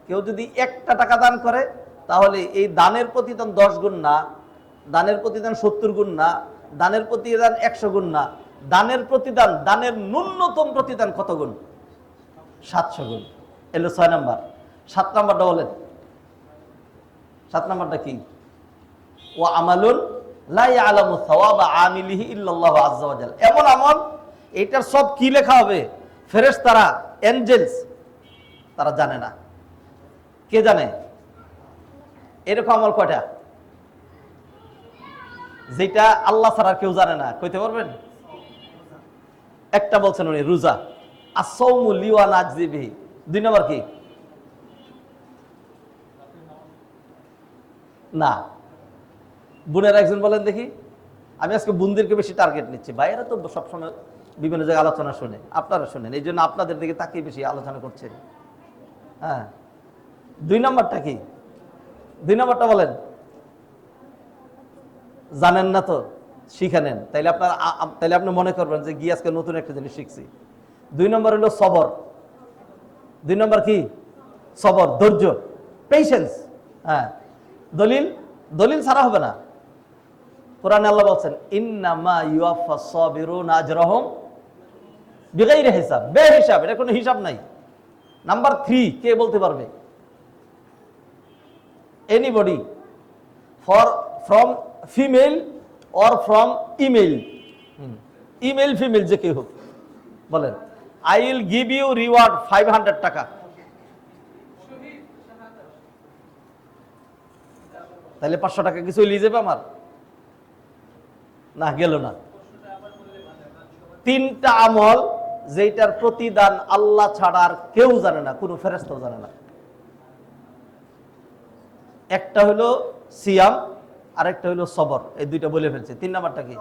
কেউ যদি 1 টাকা দান করে তাহলে এই দানের প্রতিদান 10 গুণ না, দানের প্রতিদান 70 গুণ না, দানের প্রতিদান 100 গুণ না, দানের প্রতিদান, দানের ন্যূনতম প্রতিদান কত গুণ? 700 গুণ। এলো 6 নাম্বার। 7 নাম্বারটা বলেন, 7 নাম্বারটা কি? ওয়া আমালুন লা ইয়ালামু সাওয়াবা আমিলিহি ইল্লাল্লাহু আযজা ওয়া জাল্লা। এমন আমল, এটার সব কি লেখা হবে? ফেরেশতারা, এঞ্জেলস, তারা জানে না। কে জানে? এরকম আমল কয়টা যেটা আল্লাহ ছাড়া কেউ জানে না? কইতে পারবেন? একটা বলছেন উনি, রোজা। আসসাউমু লি ওয়া আনা আজজি বিহি। 2 নম্বর কি? না। বোনের একজন বলেন দেখি। আমি আজকে বোনদেরকে বেশি টার্গেট নিচ্ছি, ভাইয়েরা তো সবসময় বিভিন্ন জায়গায় আলোচনা শুনে, আপনারা শুনেন, এই জন্য আপনাদের দিকে তাকিয়ে বেশি আলোচনা করছেন। হ্যাঁ, 2 নম্বরটা কি? 2 নম্বরটা বলেন। জানেন না তো, শিখে নেন। তাইলে আপনি মনে করবেন যে গিয়ে আজকে নতুন একটা জিনিস শিখছি। 2 নম্বর হলো সবর। 2 নম্বর কি? সবর, ধৈর্য, পেশেন্স। হ্যাঁ, দলিল ছাড়া হবে না। কোরআনে আল্লাহ বলছেন, ইন্নামা ইউয়াফাস সাবিরুনা আজরাহুম বিগাইরি হিসাব। বেহিসাব, এটা কোনো হিসাব নাই। নাম্বার 3 কে বলতে পারবে? Anybody, from female or from male, male female যে কেউ হোক, বলেন। I will give you reward 500 টাকা। তাহলে 500 টাকা কিছু লিয়ে যাবে আমার? না, গেল না। 3টা আমল যেটার প্রতিদান আল্লাহ ছাড়া আর কেউ জানে না, কোনো ফেরেশতাও জানে না। একটা হলো সিয়াম, আর একটা হলো সবর। এই 2টা বলে ফেলছে। 3 নাম্বারটা কি?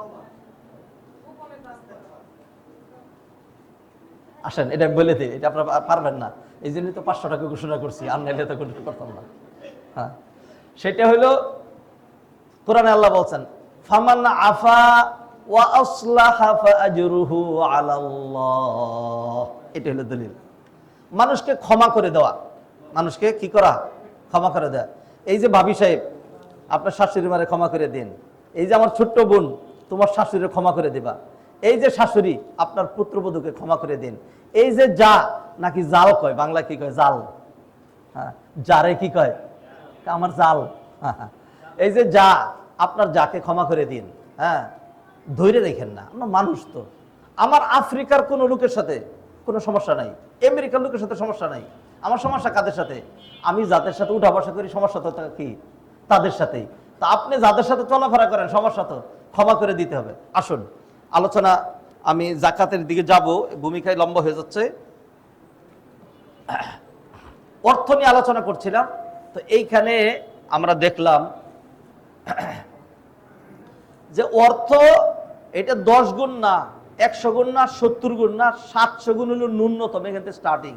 আসেন, এটা বলে দিই, এটা আপনারা পারবেন না, এই জন্যই তো 500 টাকা ঘোষণা করছি, আর নাইলে তো করতাম না। হ্যাঁ, সেটা হলো কোরআনে আল্লাহ বলছেন, ফামান আফা ওয়া আসলাহা ফাআজরুহু আলাল্লাহ। এটা হলো দলিল। মানুষকে ক্ষমা করে দেওয়া, মানুষকে কি করা? ক্ষমা করে দেওয়া। এই যে ভাবি সাহেব, আপনার শাশুড়ি মারে ক্ষমা করে দিন। এই যে আমার ছোট্ট বোন, তোমার শাশুড়ির ক্ষমা করে দিবা। এই যে শাশুড়ি, আপনার পুত্রবধূকে ক্ষমা করে দিন। এই যে যা, নাকি জাল কয়, বাংলা কি কয়? জাল। হ্যাঁ, যারে কি কয়? আমার জাল। হ্যাঁ, এই যে যা, আপনার যাকে ক্ষমা করে দিন। হ্যাঁ, ধৈর্য রেখেন না, আমরা মানুষ তো। আমার আফ্রিকার কোন লোকের সাথে কোনো সমস্যা নাই, আমেরিকার লোকের সাথে সমস্যা নাই। আমার সমস্যা কাদের সাথে? আমি যাদের সাথে উঠা বসা করি, সমস্যা তো কি তাদের সাথেই। তা আপনি যাদের সাথে চলাফেরা করেন, সমস্যা তো ক্ষমা করে দিতে হবে। আসুন, আলোচনা, আমি জাকাতের দিকে যাব, ভূমিকায় লম্বা হয়ে যাচ্ছে। অর্থ নিয়ে আলোচনা করছিলাম, তো এইখানে আমরা দেখলাম যে অর্থ এটা 10 গুণ না, 100 গুণ না, 70 গুণ না, 700 গুণ হলো ন্যূনতম। এখান থেকে স্টার্টিং।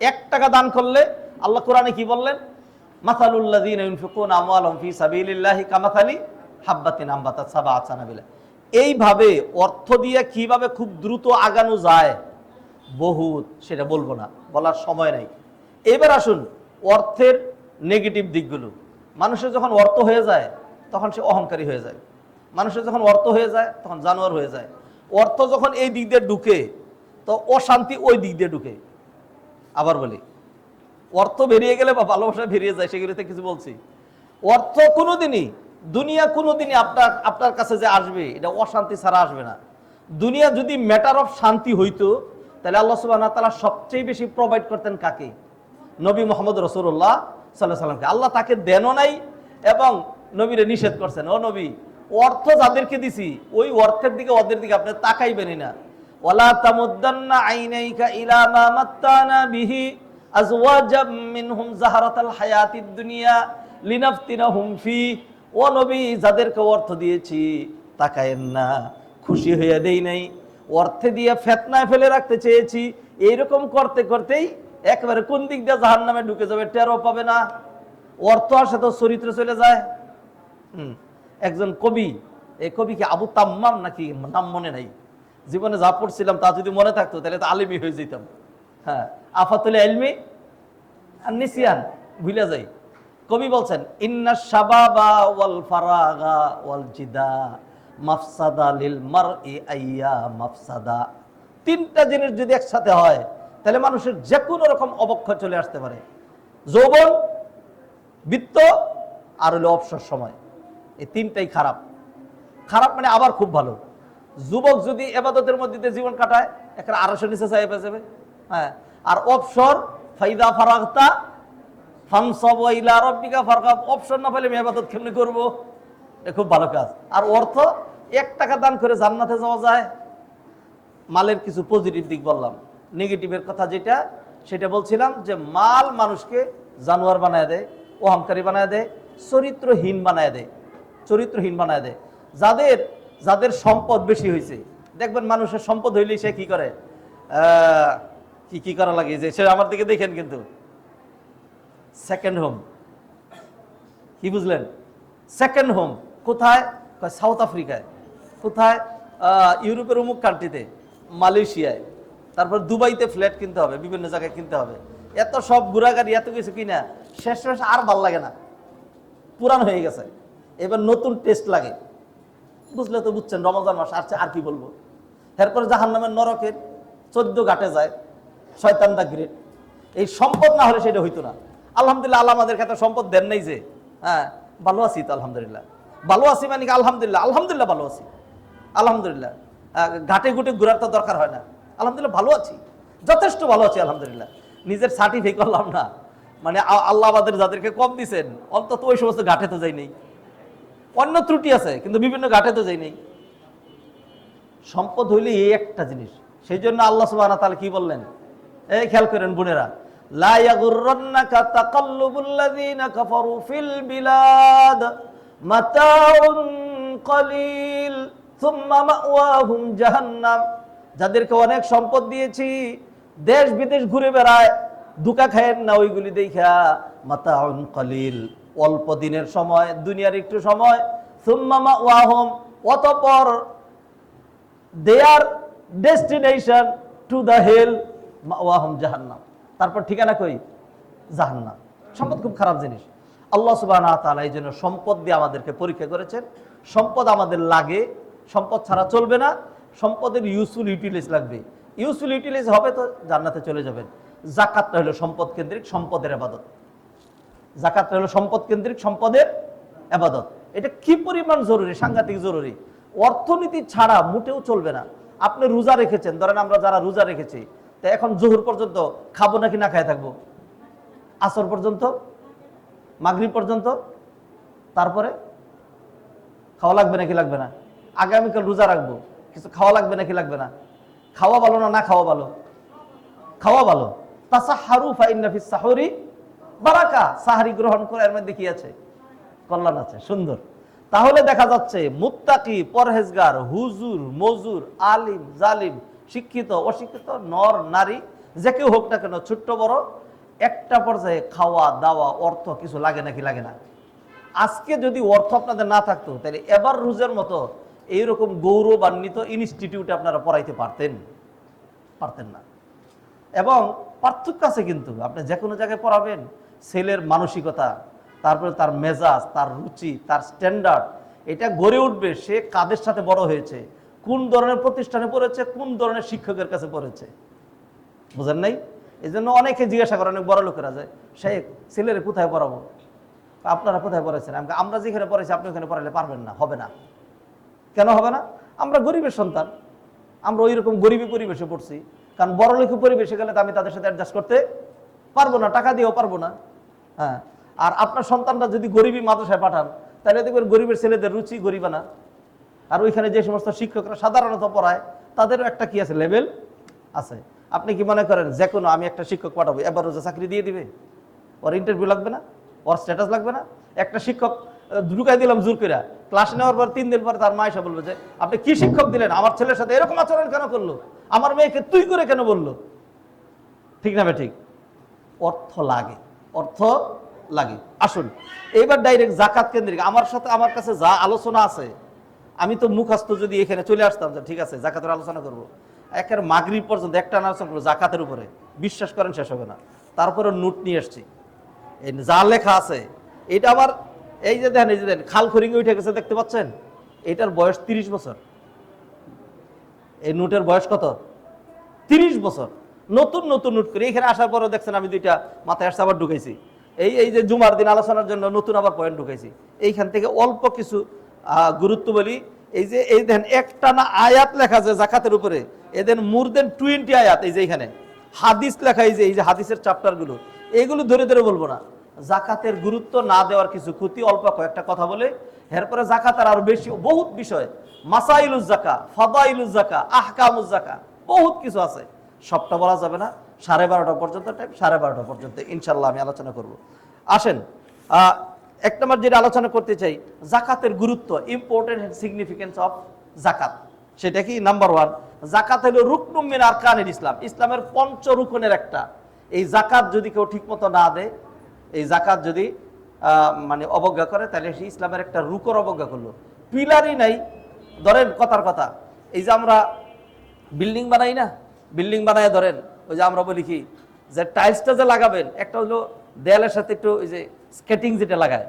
1 টাকা দান করলে আল্লাহ কোরআনে কি বললেন? মাসালুল্লাযীনা ইউনফিকুনা আমওয়ালাহুম ফি সাবিলিল্লাহি কামাসালি হাববাতিন আমবাতাত সাবআ সানাবিলা। এইভাবে অর্থ দিয়ে কিভাবে খুব দ্রুত আগানো যায় বহুত, সেটা বলবো না, বলার সময় নাই। এবার আসুন অর্থের নেগেটিভ দিকগুলো। মানুষের যখন অর্থ হয়ে যায় তখন সে অহংকারী হয়ে যায়। মানুষের যখন অর্থ হয়ে যায় তখন জানোয়ার হয়ে যায়। অর্থ যখন এই দিক দিয়ে ঢুকে তো অশান্তি ওই দিক দিয়ে ঢুকে। আবার বলি, অর্থ বেরিয়ে গেলে বা ভালোবাসা বেরিয়ে যায়, সেগুলোতে কিছু বলছি। অর্থ কোনোদিনই, দুনিয়া কোনোদিনই আপনার কাছে যে আসবে, এটা অশান্তি ছাড়া আসবে না। দুনিয়া যদি ম্যাটার অফ শান্তি হইতো, তাহলে আল্লাহ সুবহানাহু ওয়া তাআলা সবচেয়ে বেশি প্রোভাইড করতেন কাকে? নবী মুহাম্মদ রাসূলুল্লাহ সাল্লাল্লাহু আলাইহি ওয়াসাল্লামকে। আল্লাহ তাকে দেনও নাই এবং নবীরে নিষেধ করছেন, ও নবী, অর্থ যাদেরকে দিছি ওই অর্থের দিকে, ওদের দিকে আপনি তাকাইবেনই না। ওয়ালা তামুদ্দান্না আইনাইকা ইলা মা মাত্তানা বিহি আজওয়াজাম মিনহুম যাহরাতাল হায়াতিদ দুনিয়া লিনাফতিনাহুম ফি। ও নবী, যাদেরকে অর্থ দিয়েছি তাকায়েন না, খুশি হয়ে দেই নাই, অর্থে দিয়ে ফিতনায় ফেলে রাখতে চেয়েছি। এইরকম করতে করতেই একবারে কোন দিক দিয়ে জাহান্নামে ঢুকে যাবে টেরও পাবে না। অর্থ আসে তো চরিত্র চলে যায়। একজন কবি, এই কবি কি আবু তাম্মাম নাকি নাম মনে নাই, জীবনে যা পড়ছিলাম তা যদি মনে থাকতো তাহলে তো আলিমি হয়ে যেতাম। হ্যাঁ, আফাতুল ইলমি আর নিসিয়ান, ভুলে যাই। কবি বলছেন ইন্না শাবাবা ওয়াল ফারাগা ওয়াল জিদা মাফসাদা লিল মারই আইয়া মাফসাদা। তিনটা জিনিস যদি একসাথে হয় তাহলে মানুষের যে কোনো রকম অবক্ষয় চলে আসতে পারে। যৌবন, বৃত্ত আর হলো অবসর সময়, এই তিনটাই খারাপ। খারাপ মানে আবার খুব ভালো। যুবক যদি ইবাদতের মধ্যে দিয়ে জীবন কাটায় একটা 200 নিচে চাই পেয়ে যাবে। হ্যাঁ, আর অবসর ফাইদা ফারাগতা ফানসাব ইলা রাব্বিকা ফারগাব, অবসর না পেলে আমি ইবাদত কেমনে করব? এটা খুব ভালো কাজ। আর অর্থ 1 টাকা দান করে জান্নাতে যাওয়া যায়। মালের কিছু পজিটিভ দিক বললাম, নেগেটিভের কথা যেটা সেটা বলছিলাম যে মাল মানুষকে জানোয়ার বানায় দেয়, অহংকারী বানায় দেয়, চরিত্রহীন বানায় দেয়, চরিত্রহীন বানায় দেয়। যাদের যাদের সম্পদ বেশি হয়েছে দেখবেন, মানুষের সম্পদ হইলেই সে কি করে, কি করা লাগে, যে সে আমার দিকে দেখেন কিন্তু সেকেন্ড হোম। কি বুঝলেন? সেকেন্ড হোম কোথায়? সাউথ আফ্রিকায়, কোথায়? ইউরোপের অমুক কান্ট্রিতে, মালয়েশিয়ায়, তারপর দুবাইতে ফ্ল্যাট কিনতে হবে, বিভিন্ন জায়গায় কিনতে হবে। এত সব ঘোরাগাড়ি, এত কিছু কিনা শেষ আর ভাল লাগে না, পুরান হয়ে গেছে। এবার নতুন টেস্ট লাগে। বুঝলে তো বুঝছেন, রমজান মাস আসছে, আর কি বলবো। এরপরে জাহান্নামের নরকের 14 ঘাটে যায় শয়তানটা গ্রেট। এই সম্পদ না হলে সেটা হইতো না। আলহামদুলিল্লাহ, আল্লাহ আমাদের কাছে সম্পদ দেন নাই যে, হ্যাঁ ভালো আছি তো আলহামদুলিল্লাহ। ভালো আছি মানে আলহামদুলিল্লাহ, আলহামদুলিল্লাহ ভালো আছি, আলহামদুলিল্লাহ। ঘাটে ঘুটে ঘুরার তো দরকার হয় না, আলহামদুলিল্লাহ ভালো আছি, যথেষ্ট ভালো আছি আলহামদুলিল্লাহ। নিজের সার্টিফিকেট করলাম না, মানে আল্লাহ আমাদের যাদেরকে কম দিচ্ছেন অন্তত ওই সমস্ত ঘাটে তো যাই নেই। অন্য ত্রুটি আছে কিন্তু বিভিন্ন ঘাটে তো যাই নেই। সম্পদ হইলে এই একটা জিনিস। সেই জন্য আল্লাহ সুবহানাহু ওয়া তাআলা কি বললেন, এই খেয়াল করেন বোনেরা, লা ইয়াগুররান্নাকা তাকাল্লুবুল্লাযীনা কাফারু ফিল বিলাদ মাতাউন কলিল সুম্মা মাওয়াহুম জাহান্নাম। যাদেরকে অনেক সম্পদ দিয়েছি, দেশ বিদেশ ঘুরে বেড়ায়, ধোঁকা খায়েন না ওইগুলি দেখা। মাতাউন কলিল, অল্প দিনের সময়, দুনিয়ার একটু সময়। সুম্মা মাওয়াহুম, অতঃপর their destination to the hell, মাওয়াহুম জাহান্নাম, তারপর ঠিকানা কই? জাহান্নাম। সম্পদ খুব খারাপ জিনিস। আল্লাহ সুবহানাহু ওয়া তাআলা এই জন্য সম্পদ দিয়ে আমাদেরকে পরীক্ষা করেছেন। সম্পদ আমাদের লাগে, সম্পদ ছাড়া চলবে না। সম্পদের ইউজফুল ইউটিলাইজ লাগবে। ইউজফুল ইউটিলাইজ হবে তো জান্নাতে চলে যাবেন। যাকাতটা হলো সম্পদ কেন্দ্রিক, সম্পদের ইবাদত। যাকাতটা হলো সম্পদ কেন্দ্রিক, সম্পদের ইবাদত। এটা কি পরিমাণ জরুরি, সাংঘাতিক জরুরি। অর্থনীতি ছাড়া মোটেও চলবে না। আপনি রোজা রেখেছেন, ধরেন আমরা যারা রোজা রেখেছি, তো এখন জোহর পর্যন্ত খাবো নাকি না খায় থাকবো? আসর পর্যন্ত, মাগরিব পর্যন্ত, তারপরে খাওয়া লাগবে নাকি লাগবে না? আগামীকাল রোজা রাখবো, কিছু খাওয়া লাগবে নাকি লাগবে না? খাওয়া ভালো না খাওয়া ভালো? খাওয়া ভালো। তাসাহহারু ফাইন্না ফিস সাহুরি বারাকা, সাহারি গ্রহণ করে এর মধ্যে কি আছে? কল্যাণ আছে। সুন্দর। তাহলে দেখা যাচ্ছে মুত্তাকি, পরহেজগার, হুজুর, মজুর, আলিম, জালিম, শিক্ষিত, অশিক্ষিত, নর নারী, যে কেউ হোক না কেন, ছোট্ট বড়, একটা পর্যায়ে খাওয়া দাওয়া অর্থ কিছু লাগে নাকি লাগে না? আজকে যদি অর্থ আপনাদের না থাকতো তাহলে এবার রোজার মতো এইরকম গৌরবান্বিত ইনস্টিটিউটে আপনারা পড়াইতে পারতেন না। এবং পার্থক্য আছে কিন্তু, আপনি যে কোনো জায়গায় পড়াবেন, ছেলের মানসিকতা, তারপরে তার মেজাজ, তার রুচি, তার স্ট্যান্ডার্ড, এটা গড়ে উঠবে সে কাদের সাথে বড় হয়েছে, কোন ধরনের প্রতিষ্ঠানে পড়েছে, কোন ধরনের শিক্ষকের কাছে পড়েছে। বুঝেন নাই? এই জন্য অনেকে জিজ্ঞাসা করে, অনেক বড় লোকেরা যায়, শেখ ছেলেরে কোথায় পড়াবো? আপনারা কোথায় পড়েছেন? আমরা যেখানে পড়েছি আপনি ওখানে পড়ালে পারবেন না, হবে না। কেন হবে না? আমরা গরিবের সন্তান, আমরা ওই রকম গরিবী পরিবেশে পড়ছি। কারণ বড় লোকের পরিবেশে গেলে তো আমি তাদের সাথে অ্যাডজাস্ট করতে পারবো না, টাকা দিয়েও পারবো না। হ্যাঁ, আর আপনার সন্তানরা যদি গরিবী মাদ্রাসায় পাঠান তাহলে দেখবেন গরিবের ছেলেদের রুচি গরিবানা। আর ওইখানে যে সমস্ত শিক্ষকরা সাধারণত পড়ায় তাদেরও একটা কি আছে, লেভেল আছে। আপনি কি মনে করেন যে কোনো আমি একটা শিক্ষক পাঠাবো এবার রোজা চাকরি দিয়ে দিবে? ওর ইন্টারভিউ লাগবে না? ওর স্ট্যাটাস লাগবে না? একটা শিক্ষক ঢুকাই দিলাম জোর করে, ক্লাস নেওয়ার পর 3 দিন পরে তার মা এসে বলবে যে আপনি কি শিক্ষক দিলেন, আমার ছেলের সাথে এরকম আচরণ কেন করলো, আমার মেয়েকে তুই করে কেন বললো? ঠিক না ঠিক? অর্থ লাগে, অর্থ লাগে। আসুন এইবার ডাইরেক্ট যাকাত কেন্দ্রিক আমার কাছে যা আলোচনা আছে, আমি তো মুখস্থ যদি এখানে চলে আসতাম যে ঠিক আছে জাকাতের আলোচনা করব, একের মাগরিব পর্যন্ত একটা আলোচনা করবো জাকাতের উপরে, বিশ্বাস করেন শেষ হবে না। তারপরে নোট নিয়ে এসছি, এই যা লেখা আছে এটা আবার এই যে দেখেন, এই যে দেখেন খাল খরিঙ্গে উঠে গেছে দেখতে পাচ্ছেন, এটার বয়স 30 বছর। এই নোটের বয়স কত? 30 বছর। নতুন নতুন নোট করে এখানে আসার পরে দেখছেন আমি দুইটা মাথায় আসছে আবার ঢুকাইছি, এই যে জুমার দিন আলোচনার জন্য নতুন আবার পয়েন্ট ঢুকাইছি। এইখান থেকে অল্প কিছু গুরুত্ব বলি। এই যে এই দেখেন একটা না আয়াত লেখা আছে জাকাতের উপরে, এদের মোর দেন 20 আয়াত। এই যে এখানে হাদিস লেখা, এই যে হাদিসের চ্যাপ্টারগুলো, এইগুলো ধরে ধরে বলবো না। জাকাতের গুরুত্ব না দেওয়ার কিছু ক্ষতি, অল্প কয়েকটা কথা বলে এরপরে জাকাতের আরো বেশি বহুত বিষয়, মাসাইলুজ যাকা, ফাদাইলুজ যাকা, আহকামুজ যাকা, বহুত কিছু আছে, সবটা বলা যাবে না। 12:30 পর্যন্ত টাইম, 12:30 পর্যন্ত ইনশাল্লাহ আমি আলোচনা করব। আসেন, এক নম্বর যেটা আলোচনা করতে চাই, জাকাতের গুরুত্ব, ইম্পর্টেন্ট এন্ড সিগনিফিকেন্স অফ জাকাত। সেটা কি? নাম্বার 1, জাকাত হলো রুকনুম মিন আরকানিল ইসলাম, ইসলামের 5 রুকনের একটা। এই জাকাত যদি কেউ ঠিক মতো না দেয়, এই জাকাত যদি মানে অবজ্ঞা করে, তাহলে সে ইসলামের একটা রুকর অবজ্ঞা করলো। পিলারই নাই। ধরেন কথার কথা, এই যে আমরা বিল্ডিং বানাই না, বিল্ডিং বানায় ধরেন ওই যে আমরা বলি কি যে টাইলসটা যে লাগাবেন, একটা হলো দেয়ালের সাথে একটু ওই যে স্কেটিং যেটা লাগায়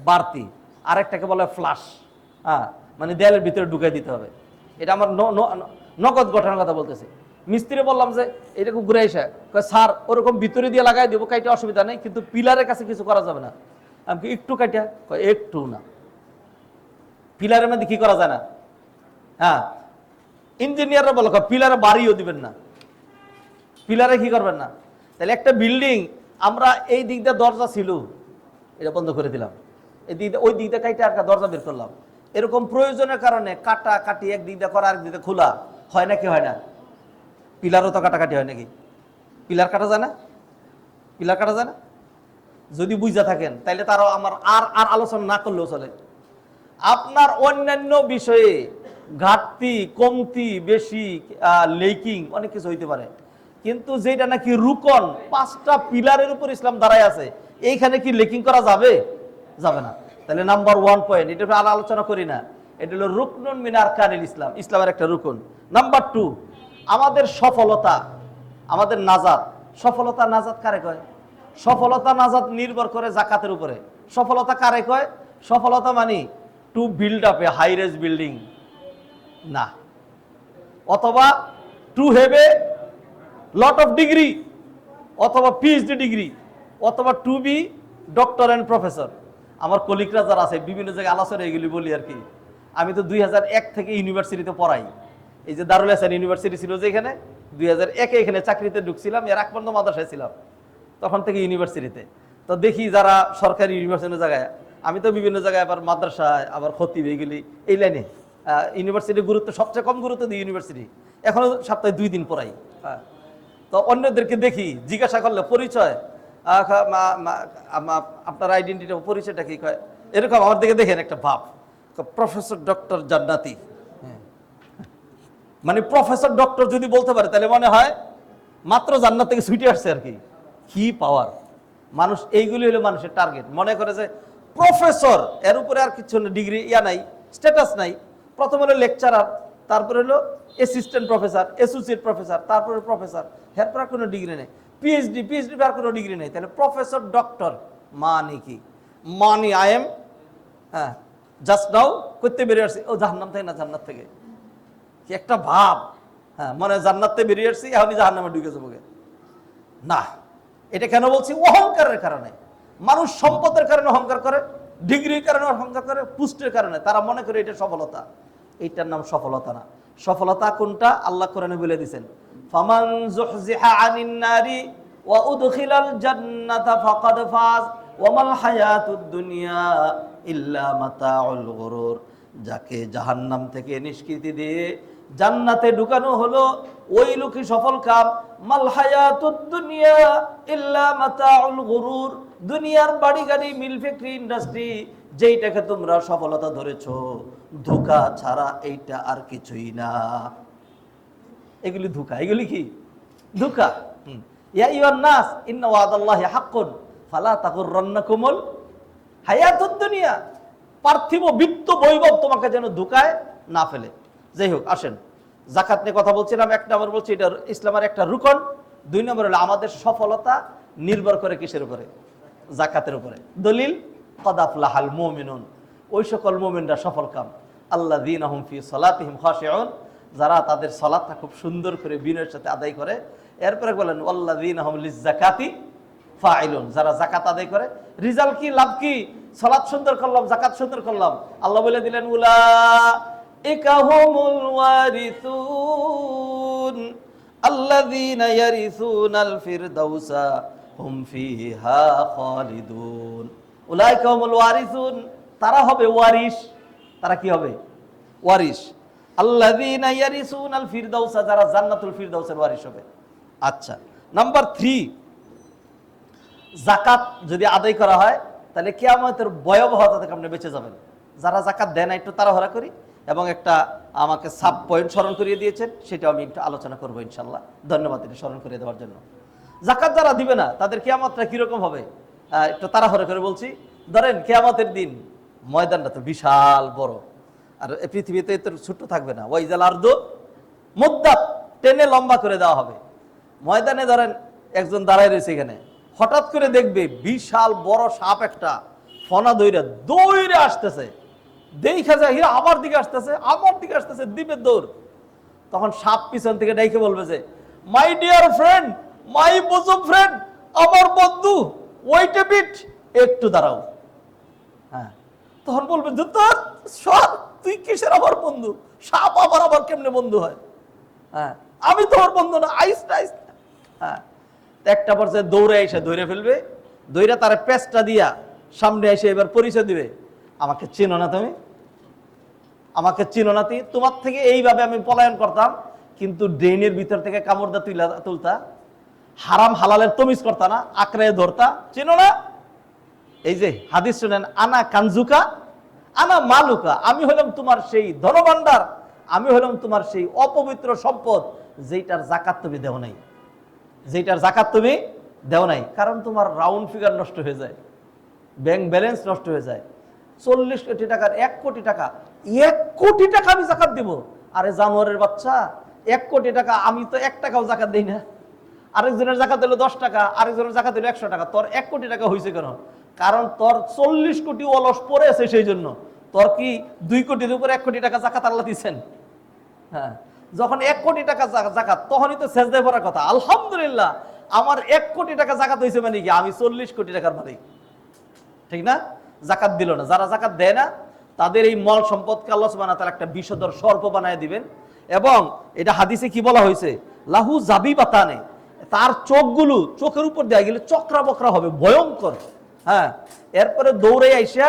বাড়তি, আরেকটাকে বলে ফ্লাশ, হ্যাঁ, মানে দেয়ালের ভিতরে ঢুকাই দিতে হবে। এটা আমার নগদ ঘটনার কথা বলতেছি। মিস্ত্রি বললাম যে এরকম ঘুরে এসে স্যার ওরকম ভিতরে দিয়ে লাগাই দেবো, কাইটা অসুবিধা নেই, কিন্তু পিলারের কাছে কিছু করা যাবে না। আমি একটু কাইটা, একটু না, পিলারের মধ্যে কি করা যায় না। হ্যাঁ, ইঞ্জিনিয়াররা বলো পিলারে বাড়িও দিবেন না, পিলারে কি করবেন না। তাহলে একটা বিল্ডিং, আমরা এই দিক দিয়ে দরজা ছিল, এটা বন্ধ করে দিলাম, এই দিক দিয়ে ওই দিক দিয়ে কাইটা আর দরজা বের করলাম। এরকম প্রয়োজনের কারণে কাটা কাটি এক দিক দিয়ে করা, আরেক দিক দিয়ে খোলা, হয় নাকি হয় না? পিলারও তো কাটাকাটি হয় নাকি? পিলার কাটা যায় না? পিলার কাটা যায় না? যদি বুঝা থাকেন তাইলে তারও আমার আর আলোচনা না করলেও চলে। আপনার অন্যান্য বিষয়ে ঘাটতি, কমতি, বেশি, লেকিং অনেক কিছু হইতে পারে, কিন্তু যেটা নাকি রুকন, 5টা পিলারের উপর ইসলাম দাঁড়ায় আছে, এইখানে কি লেকিং করা যাবে? যাবে না। তাহলে নাম্বার 1 পয়েন্ট, এটা আর আলোচনা করি না, এটা হলো রুকনুন মিন আরকানিল ইসলাম, ইসলামের একটা রুকন। নাম্বার 2, আমাদের সফলতা, আমাদের নাজাত। সফলতা নাজাত কারে কয়? সফলতা নাজাত নির্ভর করে জাকাতের উপরে। সফলতা কারে কয়? সফলতা মানে to build up a high rise building না, অথবা to have a lot of degree, অথবা পিএইচডি ডিগ্রি, অথবা to be doctor and professor. আমার কলিগরা যারা আছে বিভিন্ন জায়গায় আলোচনা এগুলি বলি আর কি। আমি তো 2001 থেকে ইউনিভার্সিটিতে পড়াই। এই যে দারুল হাসান ইউনিভার্সিটি ছিল যে এখানে, 2001-এ এখানে চাকরিতে ঢুকছিলাম, এর আগ পর্যন্ত মাদ্রাসায় ছিলাম, তখন থেকে ইউনিভার্সিটিতে। তো দেখি যারা সরকারি ইউনিভার্সিটির জায়গায়, আমি তো বিভিন্ন জায়গায় আবার মাদ্রাসায়, আবার খতিব, এইগুলি এই লাইনে। ইউনিভার্সিটির গুরুত্ব সবচেয়ে কম গুরুত্ব দিই ইউনিভার্সিটি, এখনো সপ্তাহে 2 দিন পড়াই। হ্যাঁ, তো অন্যদেরকে দেখি, জিজ্ঞাসা করলে পরিচয়, আপনার আইডেন্টিটি, পরিচয়টা কি কয়, এরকম আমার দিকে দেখেন একটা ভাব, প্রফেসর ডক্টর জান্নাতি। মানে প্রফেসর ডক্টর যদি বলতে পারে তাহলে মনে হয় মাত্র জান্নাত থেকে ছুটে আসছে আর কি। কি পাওয়ার! মানুষ এইগুলি হলো মানুষের টার্গেট, মনে করে যে প্রফেসর, এর উপরে আর কিছু ডিগ্রি নাই, স্ট্যাটাস নাই। প্রথম হলো লেকচারার, তারপরে হলো অ্যাসিস্ট্যান্ট প্রফেসর, অ্যাসোসিয়েট প্রফেসর, তারপরে প্রফেসর, এরপর আর কোনো ডিগ্রি নেই। পিএইচডি আর কোনো ডিগ্রি নেই। তাহলে প্রফেসর ডক্টর মানে কি? মানে আই এম জাস্ট নাও করতে বেরিয়ে আসছি, ও জাহান্নাম থেকে না জান্নাত থেকে, কি একটা ভাব। হ্যাঁ, মানে জান্নাত থেকে বেরিয়ে আসছি, এখনই জাহান্নামে ঢুকে যাবো না। এটা কেন বলছি? অহংকারের কারণে। মানুষ সম্পদের কারণে অহংকার করে, ডিগ্রির কারণে অহংকার করে, পুষ্টের কারণে। তারা মনে করে এটা সফলতা। এইটার নাম সফলতা না। সফলতা কোনটা? আল্লাহ কোরআনে বলে দিয়েছেন, ফামান যুহজিহা আনিন নারি ওয়া উদখিলাল জান্নাতা ফাকাদ ফাজ ওয়া মাল হায়াতুদ দুনিয়া ইল্লা মাতাউল গুরুর। যাকে জাহান্নাম থেকে নিষ্কৃতি দিয়ে জান্নাতে ঢুকানো হলো, ওই লোকই সফল কাম। মাল হায়াতুদ দুনিয়া ইল্লা মাতাউল গুরুর। দুনিয়ার বাড়ি গাড়ি, মিল ফ্যাক্টরি, ইন্ডাস্ট্রি, যেইটাকে তোমরা সফলতা ধরেছো, ধোঁকা ছাড়া এইটা আর কিছুই না। এগুলি ধোঁকা। এগুলি কি? ধোঁকা। ইয়া আইয়ুহান নাস ইন্না ওয়াদাল্লাহি হাক্কুন ফালা তাগুররান্নাকুমুল হায়াতুদ দুনিয়া। পার্থিব বিত্ত বৈভব তোমাকে যেন ধোঁকায় না ফেলে। যাই হোক, আসেন, জাকাত নিয়ে কথা বলছিলাম। 1 নম্বর বলছি এটা ইসলামের একটা রুকন। 2 নম্বর হলো আমাদের সফলতা নির্ভর করে কিসের উপরে? জাকাতের উপরে। দলিল ক্বাদ আফলাহাল মুমিনুন, ওই সকল মুমিনরা সফলকাম, আল্লাযীনা হুম ফি সালাতিহিম খাশিউন, যারা তাদের সালাতটা খুব সুন্দর করে বিনয়ের সাথে আদায় করে। এরপরে বলেন ওয়াল্লাযীনা হুম লিয-যাকাতি ফাইলুন, যারা যাকাত আদায় করে। রিজাল্ট কি, লাভ কি? সালাত সুন্দর করলাম, যাকাত সুন্দর করলাম, আল্লাহ বলে দিলেন উলাইকা হুমুল ওয়ারিসুন আল্লাযীনা ইয়ারিসুনাল ফিরদাউসা হুম ফিহা খালিদুন। উলাইকা হুমুল ওয়ারিসুন, তারা হবে ওয়ারিস। তারা কি হবে? ওয়ারিস। আল্লাযীনা ইয়ারিসুনাল ফিরদাউসা, যারা জান্নাতুল ফিরদাউসের ওয়ারিস হবে। আচ্ছা, নাম্বার 3, যাকাত যদি আদায় করা হয় তাহলে কিয়ামতের ভয়াবহতা থেকে আপনি বেঁচে যাবেন। যারা যাকাত দেয় না একটু তাড়াহুড়া করি, এবং একটা আমাকে সাব পয়েন্ট স্মরণ করিয়ে দিয়েছেন, সেটাও আমি একটু আলোচনা করবো ইনশাল্লাহ। ধন্যবাদ এটা স্মরণ করিয়ে দেওয়ার জন্য। যাকাত যারা দিবে না তাদের কিয়ামতটা কিরকম হবে একটু তাড়াহুড়া করে বলছি। ধরেন কিয়ামতের দিন ময়দানটা তো বিশাল বড়, আর পৃথিবীতে তো ছোট্ট থাকবে না। ওয়াইজাল আরদু মুদ্দাত, টেনে লম্বা করে দেওয়া হবে। ময়দানে ধরেন একজন দাঁড়ায় রয়েছে, এখানে হঠাৎ করে দেখবে বিশাল বড় সাপ একটা ফনা দৌড়ে আসতেছে। দেখা যায় হিরা আমার দিকে আসতেছে, দিবে দৌড়। তখন সাপ পিছন থেকে ডাইকে বলবে যে, my dear friend, my বজম friend, আমার বন্ধু, ওয়েট এ বিট, একটু দাঁড়াও। হ্যাঁ, তখন বলবে তুই কিসের আমার বন্ধু? সাপ আবার কেমনে বন্ধু হয়? হ্যাঁ, আমি তোমার বন্ধু না, আইস। হ্যাঁ, একটা পর্যায়ে দৌড়ে এসে ধরে ফেলবে, দৌড়ে তার পেঁচটা দিয়া সামনে এসে এবার পরিচয় দিবে, আমাকে চেনো না তুমি, আমাকে চিনো না তুই, তোমার থেকে এইভাবে আমি পলায়ন করতাম, কিন্তু ড্রেনের ভিতর থেকে কামড়দা তুলতা, হারাম হালালের তমিজ করতা না, আঁকড়ে ধরতা, চিনো না? এই যে হাদিস শুনেন, আনা কানজুকা আনা মালুকা, আমি হলাম তোমার সেই ধনভাণ্ডার, আমি হলাম তোমার সেই অপবিত্র সম্পদ যেটার জাকাত তুমি দেও নাই, কারণ তোমার রাউন্ড ফিগার নষ্ট হয়ে যায়, ব্যাংক ব্যালেন্স নষ্ট হয়ে যায়। 40 কোটি টাকার 1 কোটি টাকা, 1 কোটি টাকা আমি জাকাত দিব? আরে জানোয়ারের বাচ্চা, 1 কোটি টাকা, আমি তো 1 টাকাও জাকাত দেই না। আরেকজনের জাকাত দিল 10 টাকা, আরেকজনের জাকাত দিল 100 টাকা, তোর 1 কোটি টাকা হয়েছে কেন? কারণ তোর 40 কোটি অলস পড়ে আছে, সেই জন্য। তোর কি 2 কোটির উপরে 1 কোটি টাকা জাকাত আল্লাহ দিচ্ছেন? হ্যাঁ, যখন 1 কোটি টাকা জাকাত, তখনই তো সেজদায় পড়ার কথা, আলহামদুলিল্লাহ আমার 1 কোটি টাকা জাকাত হয়েছে, মানে কি আমি 40 কোটি টাকার মালিক, ঠিক না? জাকাত দিল না। যারা জাকাত দেয় না তাদের এই মল সম্পদকে আল্লাহ সুবহানাহু ওয়া তাআলা একটা বিষধর সর্প বানায় দিবেন। এবং এটা হাদিসে কি বলা হয়েছে, লাহু জাবিবাতানে, তার চোখগুলো চোখের উপর দেয়া গেলে চক্রা বকরা হবে, ভয়ঙ্কর। হ্যাঁ, এরপরে দৌড়ে আইসা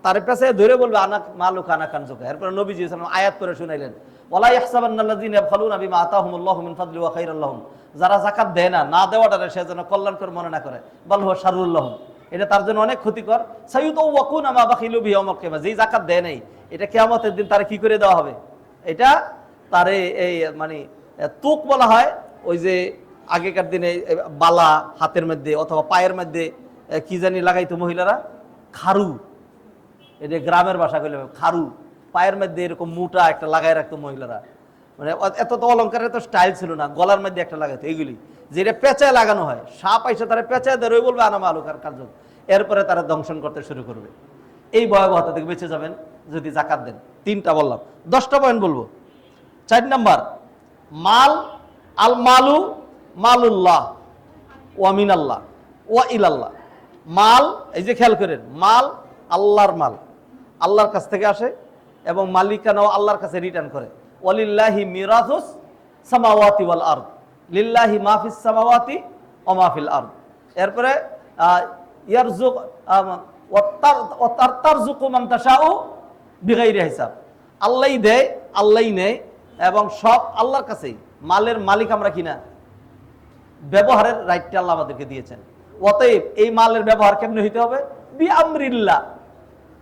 তার পেছে ধরে বলবে আনা মালুক আনা কানজুকা। এরপরে নবীজি সাল্লাল্লাহু আলাইহি ওয়াসাল্লাম আয়াত করে শুনাইলেন, ওয়ালা ইয়াহসাবান্নাল্লাযীনা ইয়াবখালুনা বিমা আতাহুমুল্লাহু মিন ফাদলি ওয়া খায়রাল লাহুম, যারা জাকাত দেয় না, না দেওয়াটারে সে যেন কল্যাণকর মনে না করে, বাল হুয়া শাররুল লাহুম, এটা তার জন্য অনেক ক্ষতিকর। সাইয়ুতাওয়াকুনা মা বাখিলু বিহি ইয়াওমাল কিয়ামা, যেই জাকাত দেয় নাই এটা কিয়ামতের দিন তারে কি করে দেওয়া হবে? এটা তারে এই মানে তুক বলা হয়, ওই যে আগেকার দিনে বালা হাতের মধ্যে অথবা পায়ের মধ্যে কি জানি লাগাইতো মহিলারা, খারু, এটা গ্রামের ভাষা কইলে খারু, পায়ের মধ্যে এরকম মোটা একটা লাগাই রাখতো মহিলারা। মানে এত তো অলঙ্কারের তো স্টাইল ছিল না, গলার মধ্যে একটা লাগাইতো, এইগুলি যেটা পেঁচায় লাগানো হয়, সাপ আইসে তারা পেঁচায় ধরে বলবে আনা মালুকার কার্য, এরপরে তারা দংশন করতে শুরু করবে। এই ভয়াবহতা থেকে বেঁচে যাবেন যদি জাকাত দেন। 3টা বললাম, 10টা পয়েন্ট বলবো। 4 নাম্বার, মাল আল মালু মালুল্লাহ ওয়া মিনাল্লাহ ওয়া ইলাল্লাহ। মাল, এই যে খেয়াল করেন, মাল আল্লাহর মাল, আল্লাহর কাছ থেকে আসে এবং মালিকানাও আল্লাহর কাছে রিটার্ন করে। ওয়ালিল্লাহি মিরাসুস সামাওয়াতি ওয়াল আরদ, লিল্লাহি মা ফিস সামাওয়াতি ওয়া মা ফিল আরদ। এরপরে ইয়ারযুক ওয়া তারযুকু মান তাশাউ বিগাইরি হিসাব, আল্লাহই দেয় আল্লাহই নেয় এবং সব আল্লাহর কাছেই। মালের মালিক আমরা কিনা, ব্যবহারের রাইটটা আল্লাহ আমাদেরকে দিয়েছেন। অতএব এই মালের ব্যবহার কেমনে হইতে হবে? বি আমরিল্লাহ,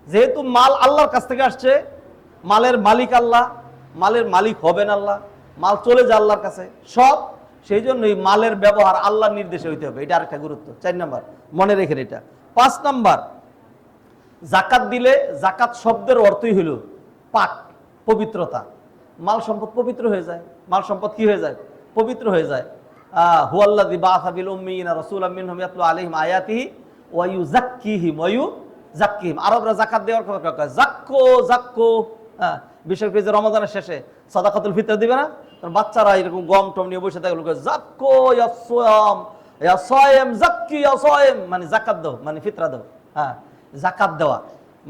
যেহেতু মাল আল্লাহর কাছ থেকে আসছে, মালের মালিক আল্লাহ, মালের মালিক হবেন আল্লাহ, মাল চলে যায় আল্লাহর কাছে সব, সেই জন্য এই মালের ব্যবহার আল্লাহর নির্দেশে হইতে হবে। এটা আরেকটা গুরুত্ব। 4 নাম্বার মনে রেখেন এটা। 5 নাম্বার, জাকাত দিলে, জাকাত শব্দের অর্থই হইল পাক, পবিত্রতা। মাল সম্পদ পবিত্র হয়ে যায়। মাল সম্পদ কি হয়ে যায়? পবিত্র হয়ে যায়। হুয়াল্লাযী বাআসা বিল উম্মিয়িনা রাসূলাম মিনহুম ইয়াতলু আলাইহিম আয়াতিহি ওয়া ইউযাক্কিহিম ওয়া ইউযাক্কিহিম। আরবরা যাকাত দেওয়ার কথা কয় যাক্কো যাক্কো। বিশেষ করে যে রমজানের শেষে সাদাকাতুল ফিতর দিবে না, বাচ্চারা এরকম গম টম নিয়ে বসে থাকে, যাক্কো ইয়া সিয়াম ইয়া সায়েম যাক্কি ইয়া সায়েম, মানে যাকাত দাও, মানে ফিতরা দাও। যাকাত দেওয়া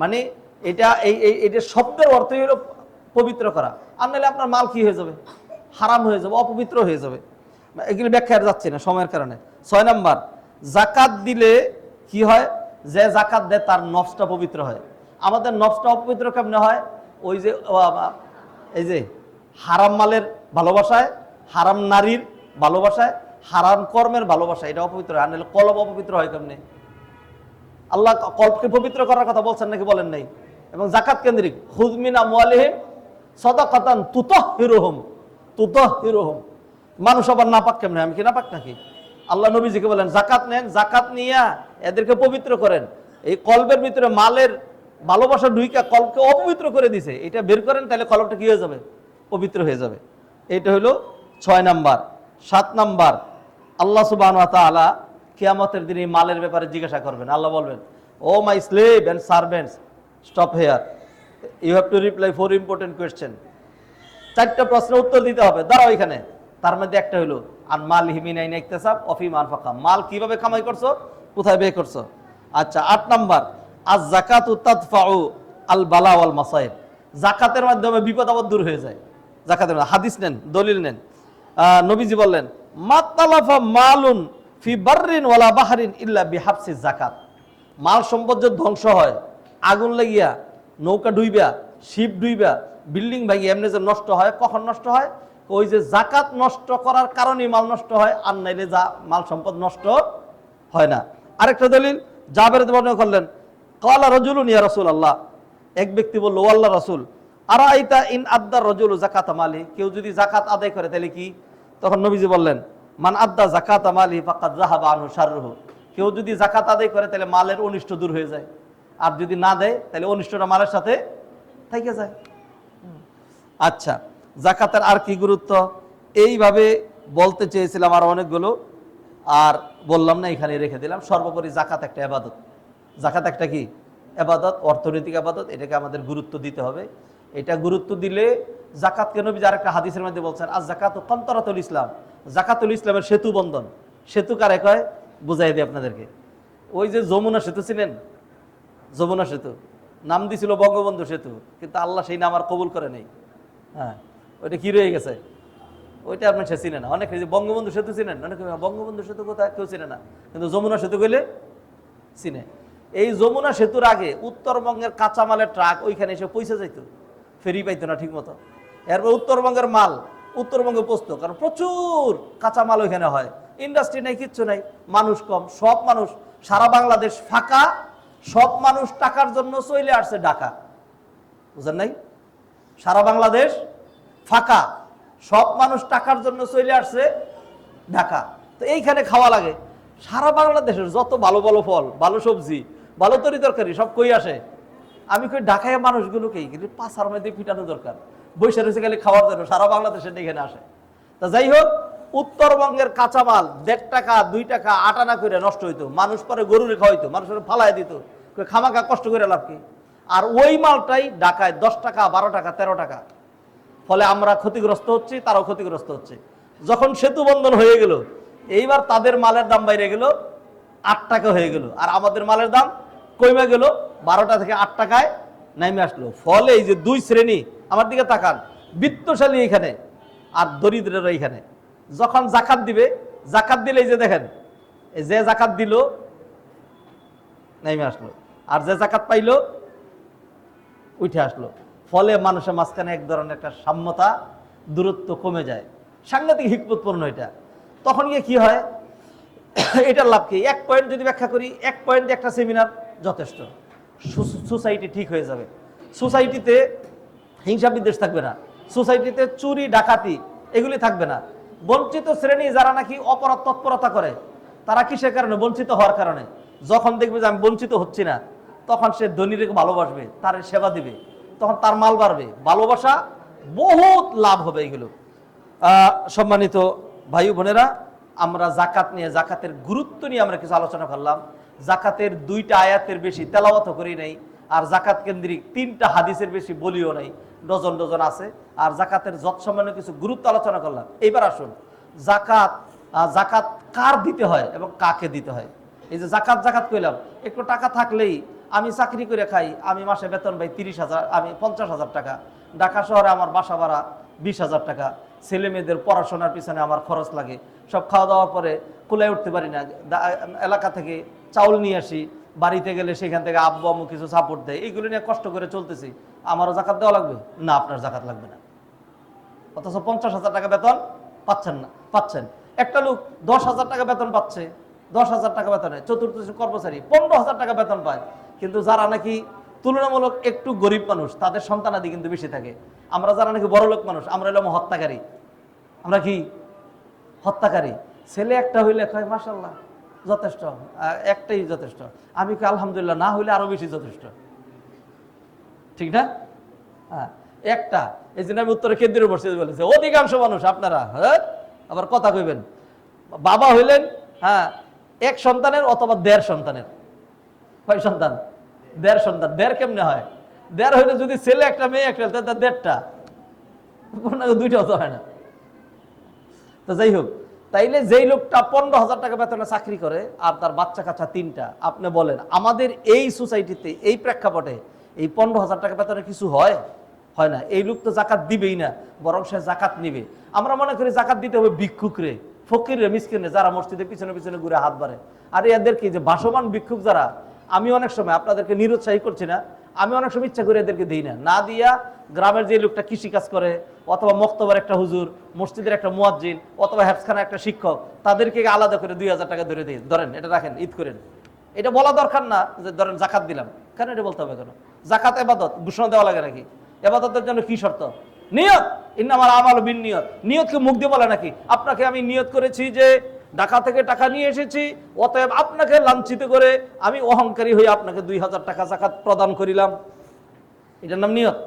মানে এটা শব্দের অর্থই হলো পবিত্র করা। আর নাহলে আপনার মাল কি হয়ে যাবে? হারাম হয়ে যাবে, অপবিত্র হয়ে যাবে। এগুলো ব্যাখ্যা যাচ্ছে না সময়ের কারণে। 6 নাম্বার, যাকাত দিলে কি হয়? যে যাকাত দেয় তার নফসটা পবিত্র হয়। আমাদের নফসটা অপবিত্র কেমনে হয়? ওই যে এই যে হারাম মালের ভালোবাসায়, হারাম নারীর ভালোবাসায়, হারাম কর্মের ভালোবাসায়, এটা অপবিত্র হয়। আর নাহলে কলব অপবিত্র হয় কেমনে? আল্লাহ কলবকে পবিত্র করার কথা বলছেন নাকি বলেন নাই? এবং যাকাত কেন্দ্রিক, খুয মিন আমওয়ালিহিম সাদাকাতান তুতাহহিরুহুম তুতাহহিরুহুম। মানুষ আবার নাপাক কেমনে? আমি কি নাপাক নাকি? আল্লাহ নবীজিকে বলেন যাকাত নেন, যাকাত নিয়া এদেরকে পবিত্র করেন। এই কলবের ভিতরে মালের ভালোবাসা ঢুইকা কলবকে অপবিত্র করে দিছে, এটা বের করেন, তাহলে কলবটা কি হয়ে যাবে? পবিত্র হয়ে যাবে। এটা হলো 6 নাম্বার। 7 নাম্বার, আল্লাহ সুবহানাহু ওয়া তাআলা কিয়ামতের দিনে মালের ব্যাপারে জিজ্ঞাসা করবেন। আল্লাহ বলবেন, O my slave and servants, stop here, you have to reply 4 important question. 4টা প্রশ্নের উত্তর দিতে হবে, দাঁড়াও এখানে। তার মধ্যে একটা হলো আন মালিহি মিন আইনা ইকতাসাব ওয়া ফিমা আনফাকা, মাল কিভাবে কামাই করছো, কোথায় ব্যয় করছো। আচ্ছা, 8 নাম্বার, আজ যাকাতু তাদফাউ আল বালা ওয়াল মাসাইব, যাকাতের মাধ্যমে বিপদ আপদ দূর হয়ে যায়। যাকাতের হাদিস নেন, দলিল নেন। নবীজি বললেন, মাতালাফা মালুন ফি বাররিন ওয়ালা বাহরিন ইল্লা বিহাবসি যাকাত, মাল সম্পদ যে ধ্বংস হয়, আগুন লাগিয়া, নৌকা ডুইবা, শিপ ডুইবা, বিল্ডিং ভাঙিয়া এমনি যে নষ্ট হয়, কখন নষ্ট হয়? ওই যে যাকাত নষ্ট করার কারণে মাল নষ্ট হয়, আর নাইলে মাল সম্পদ নষ্ট হয় না। আরেকটা দলিল জাবের বর্ণনা করলেন, ক্বালা রাজুলুন ইয়া রাসূলুল্লাহ, এক ব্যক্তি বলল, ও আল্লাহর রাসূল, আরাইতা ইন আদ্দা রাজুলু যাকাতা মালি, কেউ যদি যাকাত আদায় করে তাহলে কি? তখন নবীজি বললেন, মান আদ্দা যাকাতা মালি ফাকাদ যাহাবা আনহু শাররুহু, কেউ যদি যাকাত আদায় করে তাহলে মালের অনিষ্ট দূর হয়ে যায়, আর যদি না দেয় তাহলে অনিষ্টটা মালের সাথে থেকে যায়। আচ্ছা, যাকাতের আর কি গুরুত্ব? এইভাবে বলতে চেয়েছিলাম আর অনেকগুলো, আর বললাম না, এখানে রেখে দিলাম। সর্বোপরি যাকাত একটা ইবাদত। যাকাত একটা কি ইবাদত, অর্থনৈতিক ইবাদত। এটাকে আমাদের গুরুত্ব দিতে হবে। এটা গুরুত্ব দিলে যাকাতকে নবী আরেকটা হাদিসের মধ্যে বলছেন, আজ যাকাতু কান্তরাতুল ইসলাম, যাকাতুল ইসলামের সেতু বন্ধন। সেতু কারে কয় বুঝাই দিই আপনাদেরকে। ওই যে যমুনা সেতু ছিলেন, যমুনা সেতু নাম দিছিল বঙ্গবন্ধু সেতু, কিন্তু আল্লাহ সেই নাম আর কবুল করে নেই। ওইটা কি রয়ে গেছে? ওইটা আপনার সে চিনে না। অনেকে যে বঙ্গবন্ধু সেতু চিনেন, অনেকে বঙ্গবন্ধু সেতু কোথায় কেউ চিনে না, কিন্তু যমুনা সেতু কইলে চিনে। এই যমুনা সেতুর আগে উত্তরবঙ্গের কাঁচামালের ট্রাক ওইখানে এসে পৌঁছে যাইত, ফেরি পাইতো না ঠিক মতো। এরপর উত্তরবঙ্গের মাল উত্তরবঙ্গে পৌঁছতো, কারণ প্রচুর কাঁচামাল ওইখানে হয়। ইন্ডাস্ট্রি নাই, কিচ্ছু নাই, মানুষ কম, সব মানুষ, সারা বাংলাদেশ ফাঁকা, সব মানুষ টাকার জন্য চলে আসছে ঢাকা। বুঝেন নাই? সারা বাংলাদেশ ফাঁকা, সব মানুষ টাকার জন্য চলে আসছে ঢাকা। তো এইখানে খাওয়া লাগে। সারা বাংলাদেশের যত ভালো ভালো ফল, ভালো সবজি, ভালো তরি তরকারি সব কই আসে? আমি কই ঢাকায় মানুষগুলোকেই কিন্তু পাছার মধ্যে পিটানো দরকার, বৈশা রয়েছে খালি খাওয়ার জন্য, সারা বাংলাদেশের এখানে আসে। তা যাই হোক, উত্তরবঙ্গের কাঁচামাল 1.5 টাকা 2 টাকা 8 আনা করে নষ্ট হইতো, মানুষ পরে গরুরে খাওয়াইতো, মানুষের ফালাই দিত, খামাখা কষ্ট করে লাভ কি? আর ওই মালটাই ঢাকায় 10 টাকা 12 টাকা 13 টাকা। ফলে আমরা ক্ষতিগ্রস্ত হচ্ছি, তারাও ক্ষতিগ্রস্ত হচ্ছে। যখন সেতু বন্ধন হয়ে গেল, এইবার তাদের মালের দাম বাইরে গেল, 8 টাকা হয়ে গেল, আর আমাদের মালের দাম কমে গেল, 12 থেকে 8 টাকায় নেমে আসলো। ফলে এই যে 2 শ্রেণী, আমার দিকে তাকান, বিত্তশালী এইখানে আর দরিদ্রেরা এইখানে। যখন যাকাত দিবে, যাকাত দিলে এই যে দেখেন, যে যাকাত দিল নেমে আসলো, আর যে যাকাত পাইলো উঠে আসলো। ফলে মানুষের মাঝখানে এক ধরনের একটা সাম্যতা, দূরত্ব কমে যায়। সাংঘাতিক হিকমতপূর্ণ এটা। তখন গিয়ে কি হয়, এটার লাভ কি? 1 পয়েন্ট যদি ব্যাখ্যা করি, 1 পয়েন্টে একটা সেমিনার যথেষ্ট। সোসাইটি ঠিক হয়ে যাবে। সোসাইটিতে হিংসা বিদ্বেষ থাকবে না, সোসাইটিতে চুরি ডাকাতি এগুলি থাকবে না। বঞ্চিত শ্রেণী যারা নাকি অপরাধ তৎপরতা করে, তারা কিসের কারণে? বঞ্চিত হওয়ার কারণে। যখন দেখবে যে আমি বঞ্চিত হচ্ছি না, তখন সে ধনীকে ভালোবাসবে, তার সেবা দিবে, তখন তার মাল বাড়বে। ভালোবাসা বহুত লাভ হবে এগুলো। সম্মানিত ভাই বোনেরা, আমরা জাকাত নিয়ে, জাকাতের গুরুত্ব নিয়ে আমরা কিছু আলোচনা করলাম। জাকাতের 2টা আয়াতের বেশি তেলাওয়াত করি নাই, আর জাকাত কেন্দ্রিক 3টা হাদিসের বেশি বলিও নাই, ডজন ডজন আছে। আর জাকাতের যৎসামান্য কিছু গুরুত্ব আলোচনা করলাম। এইবার আসুন, জাকাত জাকাত কার দিতে হয় এবং কাকে দিতে হয়। এই যে জাকাত জাকাত কইলাম, একটু টাকা থাকলেই, আমি চাকরি করে খাই, আমি মাসে বেতন পাই 30,000, আমি 50,000 টাকা, ঢাকা শহরে আমার বাসা ভাড়া 20,000 টাকা, ছেলে মেয়েদের পড়াশোনার পিছনে আমার খরচ লাগে, সব খাওয়া দাওয়ার পরে কুলায় উঠতে পারি না, এলাকা থেকে চাউল নিয়ে আসি, বাড়িতে গেলে সেখান থেকে আব্বু আম্মু কিছু সাপোর্ট দেয়, এইগুলো নিয়ে কষ্ট করে চলতেছি, আমারও জাকাত দেওয়া লাগবে না? আপনার জাকাত লাগবে না। অথচ 50,000 টাকা বেতন পাচ্ছেন না, পাচ্ছেন। একটা লোক 10,000 টাকা বেতন পাচ্ছে, 10,000 টাকা বেতনে চতুর্থ কর্মচারী 15,000 টাকা বেতন পায়, কিন্তু যারা নাকি তুলনামূলক একটু গরিব মানুষ, তাদের সন্তানাদি কিন্তু বেশি থাকে। আমরা যারা নাকি বড় লোক মানুষ, আমরা হলাম হত্যাকারী। আমরা কি হত্যাকারী? ছেলে একটা হইলে কয় মাশাআল্লাহ যথেষ্ট, একটাই যথেষ্ট, আমি কি আলহামদুলিল্লাহ, না হইলে আরো বেশি যথেষ্ট, ঠিক না? হ্যাঁ, একটা। এই জন্য আমি উত্তরে কেন্দ্রীয় পরিষদ বলেছি, অধিকাংশ মানুষ আপনারা আবার কথা কইবেন, বাবা হইলেন এক সন্তানের অথবা 1.5 সন্তানের। কয় সন্তান? 1.5 সন্তান। 1.5 কেমনে হয়? 1.5 হইলে যদি ছেলে একটা মেয়ে একটা, তার 1.5টা, 2টা তো হয় না। তো যাই হোক, তাইলে যেই লোকটা 15,000 টাকা বেতনে চাকরি করে আর তার বাচ্চা কাচ্চা 3টা, আপনি বলেন আমাদের এই সোসাইটিতে, এই প্রেক্ষাপটে এই 15,000 টাকা বেতনে কিছু হয়? হয় না। এই লোক তো জাকাত দিবেই না, বরং সে জাকাত নিবে। আমরা মনে করি জাকাত দিতে হবে ভিক্ষুকরে, ফকিরে, মিসকিনে, যারা মসজিদের পিছনে পিছনে ঘুরে হাত বাড়ে। আর এদেরকে যে ভাসমান ভিক্ষুক যারা, আমি অনেক সময় আপনাদেরকে নিরুৎসাহী করছি না, আমি অনেক সময় ইচ্ছা করে এদেরকে দিই না, না দিয়া গ্রামের যে লোকটা কৃষিকাজ করে, অথবা মক্তবার একটা হুজুর, মসজিদের একটা মুয়াজ্জিন, অথবা হেফজখানা একটা শিক্ষক, তাদেরকে আলাদা করে 2,000 টাকা ধরে দিই, ধরেন এটা রাখেন, ঈদ করেন। এটা বলা দরকার না যে ধরেন জাকাত দিলাম, কেন এটা বলতে হবে? কেন? জাকাত এবাদত, ঘোষণা দেওয়া লাগে নাকি? এবাদতের জন্য কি শর্ত? নিয়ত। ইন্নামাল আমালু বিন্নিয়ত। নিয়তকে মুখ দিয়ে বলে নাকি? আপনাকে আমি নিয়ত করেছি যে ঢাকা থেকে টাকা নিয়ে এসেছি, অতএব আপনাকে লাঞ্ছিত করে আমি অহংকারী হয়ে আপনাকে 2,000 টাকা জাকাত প্রদান করিলাম, এটার নাম নিয়ত?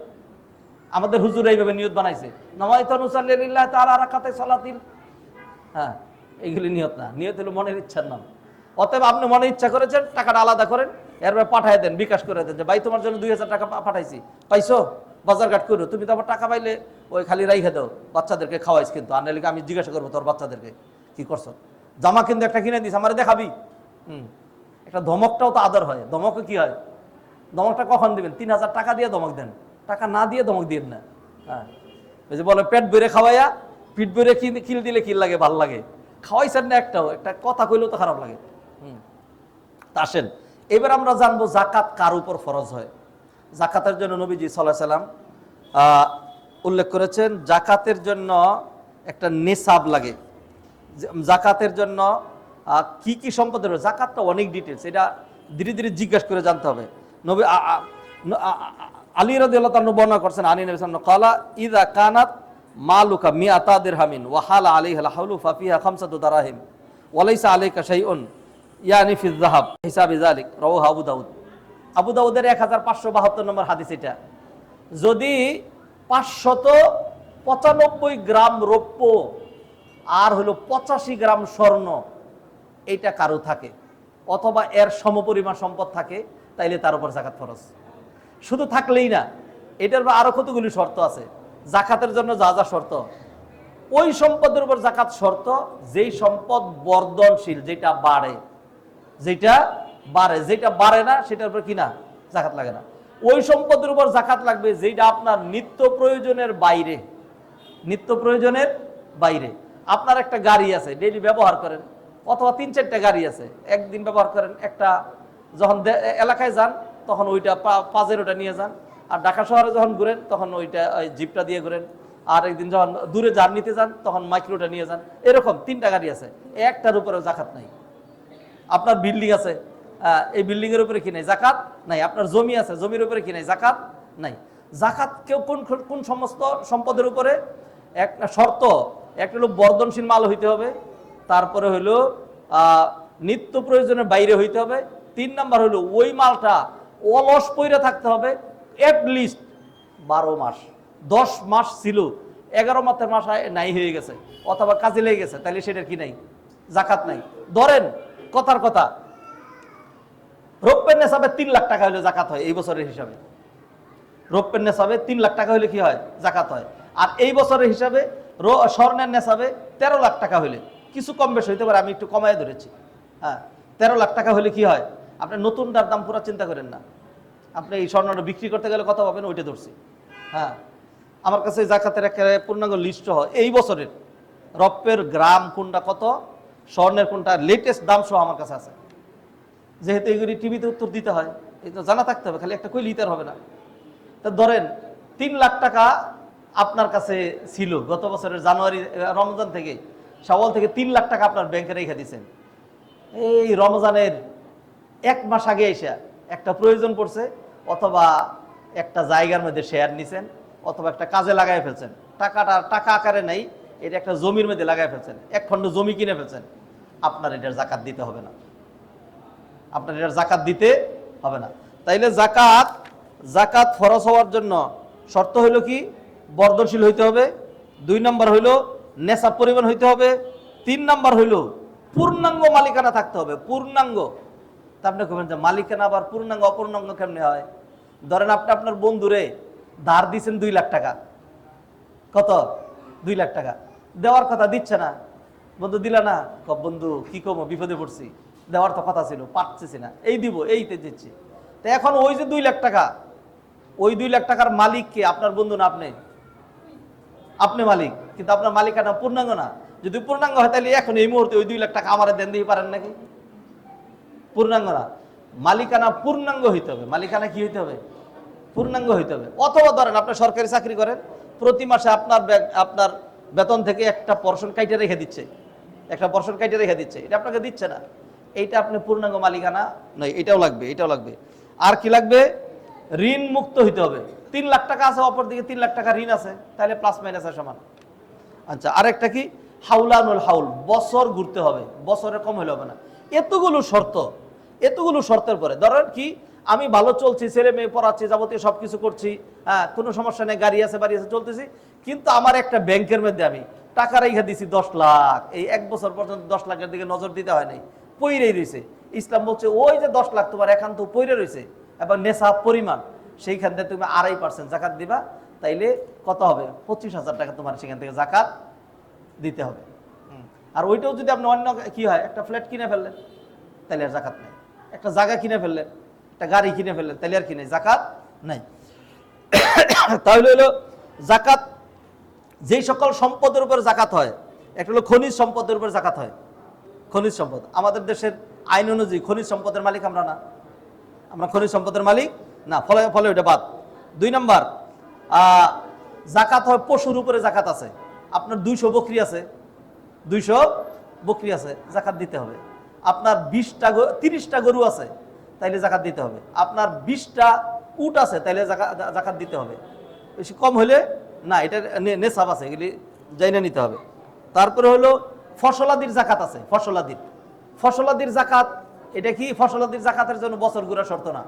আমাদের হুজুর এইভাবে নিয়ত বানাইছে, নাওয়াইতু নুসাল্লি লিল্লাহি তাআলা রাকাতে সালাতিল। হ্যাঁ, এইগুলি নিয়ত না, নিয়ত হলো মনের ইচ্ছার নাম। অতএব আপনি মনে ইচ্ছা করেছেন, টাকাটা আলাদা করেন, এরপরে পাঠাই দেন, বিকাশ করে দেন যে ভাই তোমার জন্য 2,000 টাকা পাঠাইছি, পাইছো? বাজারঘাট করো। তুমি তো আবার টাকা পাইলে ওই খালি রাইখে দাও, বাচ্চাদেরকে খাওয়াইস কিন্তু, আর নাহলে আমি জিজ্ঞাসা করবো তোর বাচ্চাদেরকে কি করছো। জামা কিন্তু একটা কিনে দিস, আমার দেখাবি। একটা ধমকটাও তো আদর হয়। ধমকে কি হয়? ধমকটা কখন দিবেন? 3,000 টাকা দিয়ে ধমক দেন, টাকা না দিয়ে ধমক দিন না। হ্যাঁ, ওই যে বলে পেট ভরে খাওয়াইয়া পিঠ ভরে কিল দিলে কিল লাগে, ভাল লাগে। খাওয়াইছেন না একটাও, একটা কথা কইলেও তো খারাপ লাগে। আসেন এবার আমরা জানবো জাকাত কার উপর ফরজ হয়। জাকাতের জন্য নবীজি সাল্লাল্লাহু আলাইহি সাল্লাম উল্লেখ করেছেন, জাকাতের জন্য একটা নিসাব লাগে। জাকাতের জন্য কি কি সম্পদের? জাকাতটা অনেক ডিটেলস, এটা ধীরে ধীরে জিজ্ঞাসা করে জানতে হবে। নবী আলী রাদিয়াল্লাহু তাআলা বর্ণনা করছেন, আলী নবী সাল্লাল্লাহু আলাইহি ওয়াসাল্লাম ক্বালা ইযা কানাত মালুকা মিআতা দিরহামিন ওয়া হালা আলাইহা আল হাওলু ফাফিহা খামসাতু দারাহিম ওয়া লাইসা আলাইকা শাইউন ইয়ানি ফিয যাহাব হিসাবে যালিক, রাওয়াহু আবু দাউদ। আবু দাউদের 1572 নম্বর হাদিস এটা। যদি 595 গ্রাম রৌপ্য আর হলো 85 গ্রাম স্বর্ণ এইটা কারো থাকে, অথবা এর সমপরিমাণ সম্পদ থাকে, তাইলে তার উপর জাকাত ফরজ। শুধু থাকলেই না, এটার আরো কতগুলি শর্ত আছে। জাকাতের জন্য যা যা শর্ত, ওই সম্পদের উপর জাকাত শর্ত যেই সম্পদ বর্ধনশীল, যেটা বাড়ে, যেটা বাড়ে, যেটা বাড়ে না সেটার উপর কি না জাকাত লাগে না। ওই সম্পদের উপর জাকাত লাগবে যেটা আপনার নিত্য প্রয়োজনের বাইরে, নিত্য প্রয়োজনের বাইরে। আপনার একটা গাড়ি আছে, ডেইলি ব্যবহার করেন, অথবা 3-4টা গাড়ি আছে, একদিন ব্যবহার করেন, একটা যখন এলাকায় যান তখন ওইটা পাজেরোটা নিয়ে যান, আর ঢাকা শহরে যখন ঘুরেন তখন ওইটা জিপটা দিয়ে ঘুরেন, আর একদিন যখন দূরে জার্নিতে যান তখন মাইক্রোটা নিয়ে যান। এরকম 3টা গাড়ি আছে, একটার উপরেও জাকাত নাই। আপনার বিল্ডিং আছে, এই বিল্ডিং এর উপরে কি নাই? জাকাত নাই। আপনার জমি আছে, জমির উপরে কি নাই? জাকাত নাই। জাকাত কেউ কোন কোন সমস্ত সম্পদের উপরে? একটা শর্ত, একটা হলো বর্ধনশীল মাল হইতে হবে, তারপরে হলো নিত্য প্রয়োজনের বাইরে হইতে হবে, 3 নাম্বার হলো ওই মালটা অলস পইরা থাকতে হবে অ্যাটলিস্ট 12 মাস। 10 মাস ছিল, 11 মাসের মাস নাই হয়ে গেছে অথবা কাজে লেগে গেছে, তাহলে সেটার কি নাই? জাকাত নাই। ধরেন কথার কথা, রৌপ্যের নেশাবে 3 লাখ টাকা হলে জাকাত হয় এই বছরের হিসাবে। রৌপ্যের নেশাবে 3 লাখ টাকা হলে কি হয়? জাকাত হয়। আর এই বছরের হিসাবে স্বর্ণের নেশাবে 13 লাখ টাকা হলে, কিছু কম বেশ হইতে পারে, আমি একটু কমায় ধরেছি। হ্যাঁ, 13 লাখ টাকা হলে কি হয়? আপনি নতুনটার দাম পুরো চিন্তা করেন না, আপনি এই স্বর্ণটা বিক্রি করতে গেলে কত পাবেন ওইটা ধরছি। হ্যাঁ, আমার কাছে জাকাতের একটা পূর্ণাঙ্গ লিস্ট হয় এই বছরের, রৌপ্যের গ্রাম কোনটা কত, স্বর্ণের কোনটা, লেটেস্ট দাম সহ আমার কাছে আছে। যেহেতু এগুলি টিভিতে উত্তর দিতে হয়, এই তো জানা থাকতে হবে, খালি একটা কই লিটার হবে না। তা ধরেন 3 লাখ টাকা আপনার কাছে ছিল গত বছরের জানুয়ারি, রমজান থেকে, শাওয়াল থেকে 3 লাখ টাকা আপনার ব্যাংকে রেখে দিয়েছেন। এই রমজানের 1 মাস আগে এসে একটা প্রয়োজন পড়ছে, অথবা একটা জায়গার মধ্যে শেয়ার নিছেন, অথবা একটা কাজে লাগাই ফেলছেন, টাকাটা টাকা আকারে নেই, এটা একটা জমির মধ্যে লাগাই ফেলছেন, 1 খণ্ড জমি কিনে ফেলছেন, আপনার এটার জাকাত দিতে হবে না। আপনার এটার জাকাত দিতে হবে না। তাইলে জাকাত ফরজ হওয়ার জন্য শর্ত হইল কি? বর্ধনশীল হইতে হবে। 2 নম্বর হইল নেশাব পরিমাণ হইতে হবে। 3 নম্বর হইল পূর্ণাঙ্গ মালিকানা থাকতে হবে। পূর্ণাঙ্গ, তা আপনি কবেন যে মালিকানা আবার পূর্ণাঙ্গ অপূর্ণাঙ্গ কেমনে হয়? ধরেন আপনি আপনার বন্ধুরে ধার দিচ্ছেন 2 লাখ টাকা, কত? 2 লাখ টাকা দেওয়ার কথা, দিচ্ছে না। বন্ধু দিলা না, বন্ধু কি কম, বিপদে পড়ছি, দেওয়ার তো কথা ছিল, পারতেছি না, এই দিব, এইতে দিচ্ছি। তো এখন ওই যে 2 লাখ টাকা, ওই 2 লাখ টাকার মালিক কে? আপনার বন্ধু না আপনি? আপনি মালিক, কিন্তু আপনার মালিকানা পূর্ণাঙ্গ না। যদি পূর্ণাঙ্গ হয় তাহলে এখন এই মুহূর্তে ওই 2 লাখ টাকা আমার দেন দিতে পারেন নাকি? পূর্ণাঙ্গ না, মালিকানা পূর্ণাঙ্গ হইতে হবে। মালিকানা কি হইতে হবে? পূর্ণাঙ্গ হইতে হবে। অথবা ধরেন আপনি সরকারি চাকরি করেন, প্রতি মাসে আপনার বেতন থেকে একটা পোরশন কাইটে রেখে দিচ্ছে, একটা পোরশন কাইটে রেখে দিচ্ছে, এটা আপনাকে দিচ্ছে না, এইটা আপনি পূর্ণাঙ্গ মালিকানা নয়। এটাও লাগবে, এটাও লাগবে। আর কি লাগবে? ঋণ মুক্ত হইতে হবে। 3 লাখ টাকা আছে, অপর দিকে 3 লাখ টাকা ঋণ আছে, তাহলে প্লাস মাইনাসের সমান। আচ্ছা, আরেকটা কি? হাউলানুল হাউল, বছর ঘুরতে হবে, বছরে কম হলে হবে না। এতগুলো শর্ত, এতগুলো শর্তের পরে ধরেন কি, আমি ভালো চলছি, ছেলে মেয়ে পড়াচ্ছি, যাবতীয় সবকিছু করছি, হ্যাঁ, কোনো সমস্যা নেই, গাড়ি আছে, বাড়ি আছে, চলতেছি, কিন্তু আমার একটা ব্যাংকের মধ্যে আমি টাকা রেখে দিছি 10 লাখ, এই 1 বছর পর্যন্ত 10 লাখের দিকে নজর দিতে হয় নাই, পইরেই রয়েছে। ইসলাম বলছে ওই যে 10 লাখ তোমার একান্ত পইরে রয়েছে, এবং নেশাব পরিমাণ, সেইখান থেকে তুমি 2.5% জাকাত দিবা, তাইলে কত হবে? 25,000 টাকা তোমার সেখান থেকে জাকাত দিতে হবে। আর ওইটাও যদি আপনি অন্য কি হয়, একটা ফ্ল্যাট কিনে ফেললেন, তাহলে আর জাকাত নেই। একটা জায়গা কিনে ফেললেন, একটা গাড়ি কিনে ফেললেন, তাহলে আর কি নেই? জাকাত নাই। তাহলে হলো জাকাত যেই সকল সম্পদের উপর জাকাত হয়, একটা হলো খনিজ সম্পদের উপর জাকাত হয়। খনিজ সম্পদ, আমাদের দেশের আইন অনুযায়ী খনিজ সম্পদের মালিক আমরা না, আমরা খনিজ সম্পদের মালিক না, ফলে ফলে ওইটা বাদ। 2 নম্বর, জাকাত হয় পশুর উপরে জাকাত আছে। আপনার 200 বকরি আছে, 200 বকরি আছে, জাকাত দিতে হবে। আপনার 30টা গরু আছে, তাইলে জাকাত দিতে হবে। আপনার 20টা উট আছে, তাইলে জাকাত দিতে হবে। বেশি কম হলে না, এটা নেশাব আছে, এগুলি জাইনা নিতে হবে। তারপরে হলো ফসলাদির জাকাত আছে। ফসলাদির জাকাত, এটা কি? ফসলাদির জাকাতের জন্য বছর ঘুরা শর্ত না,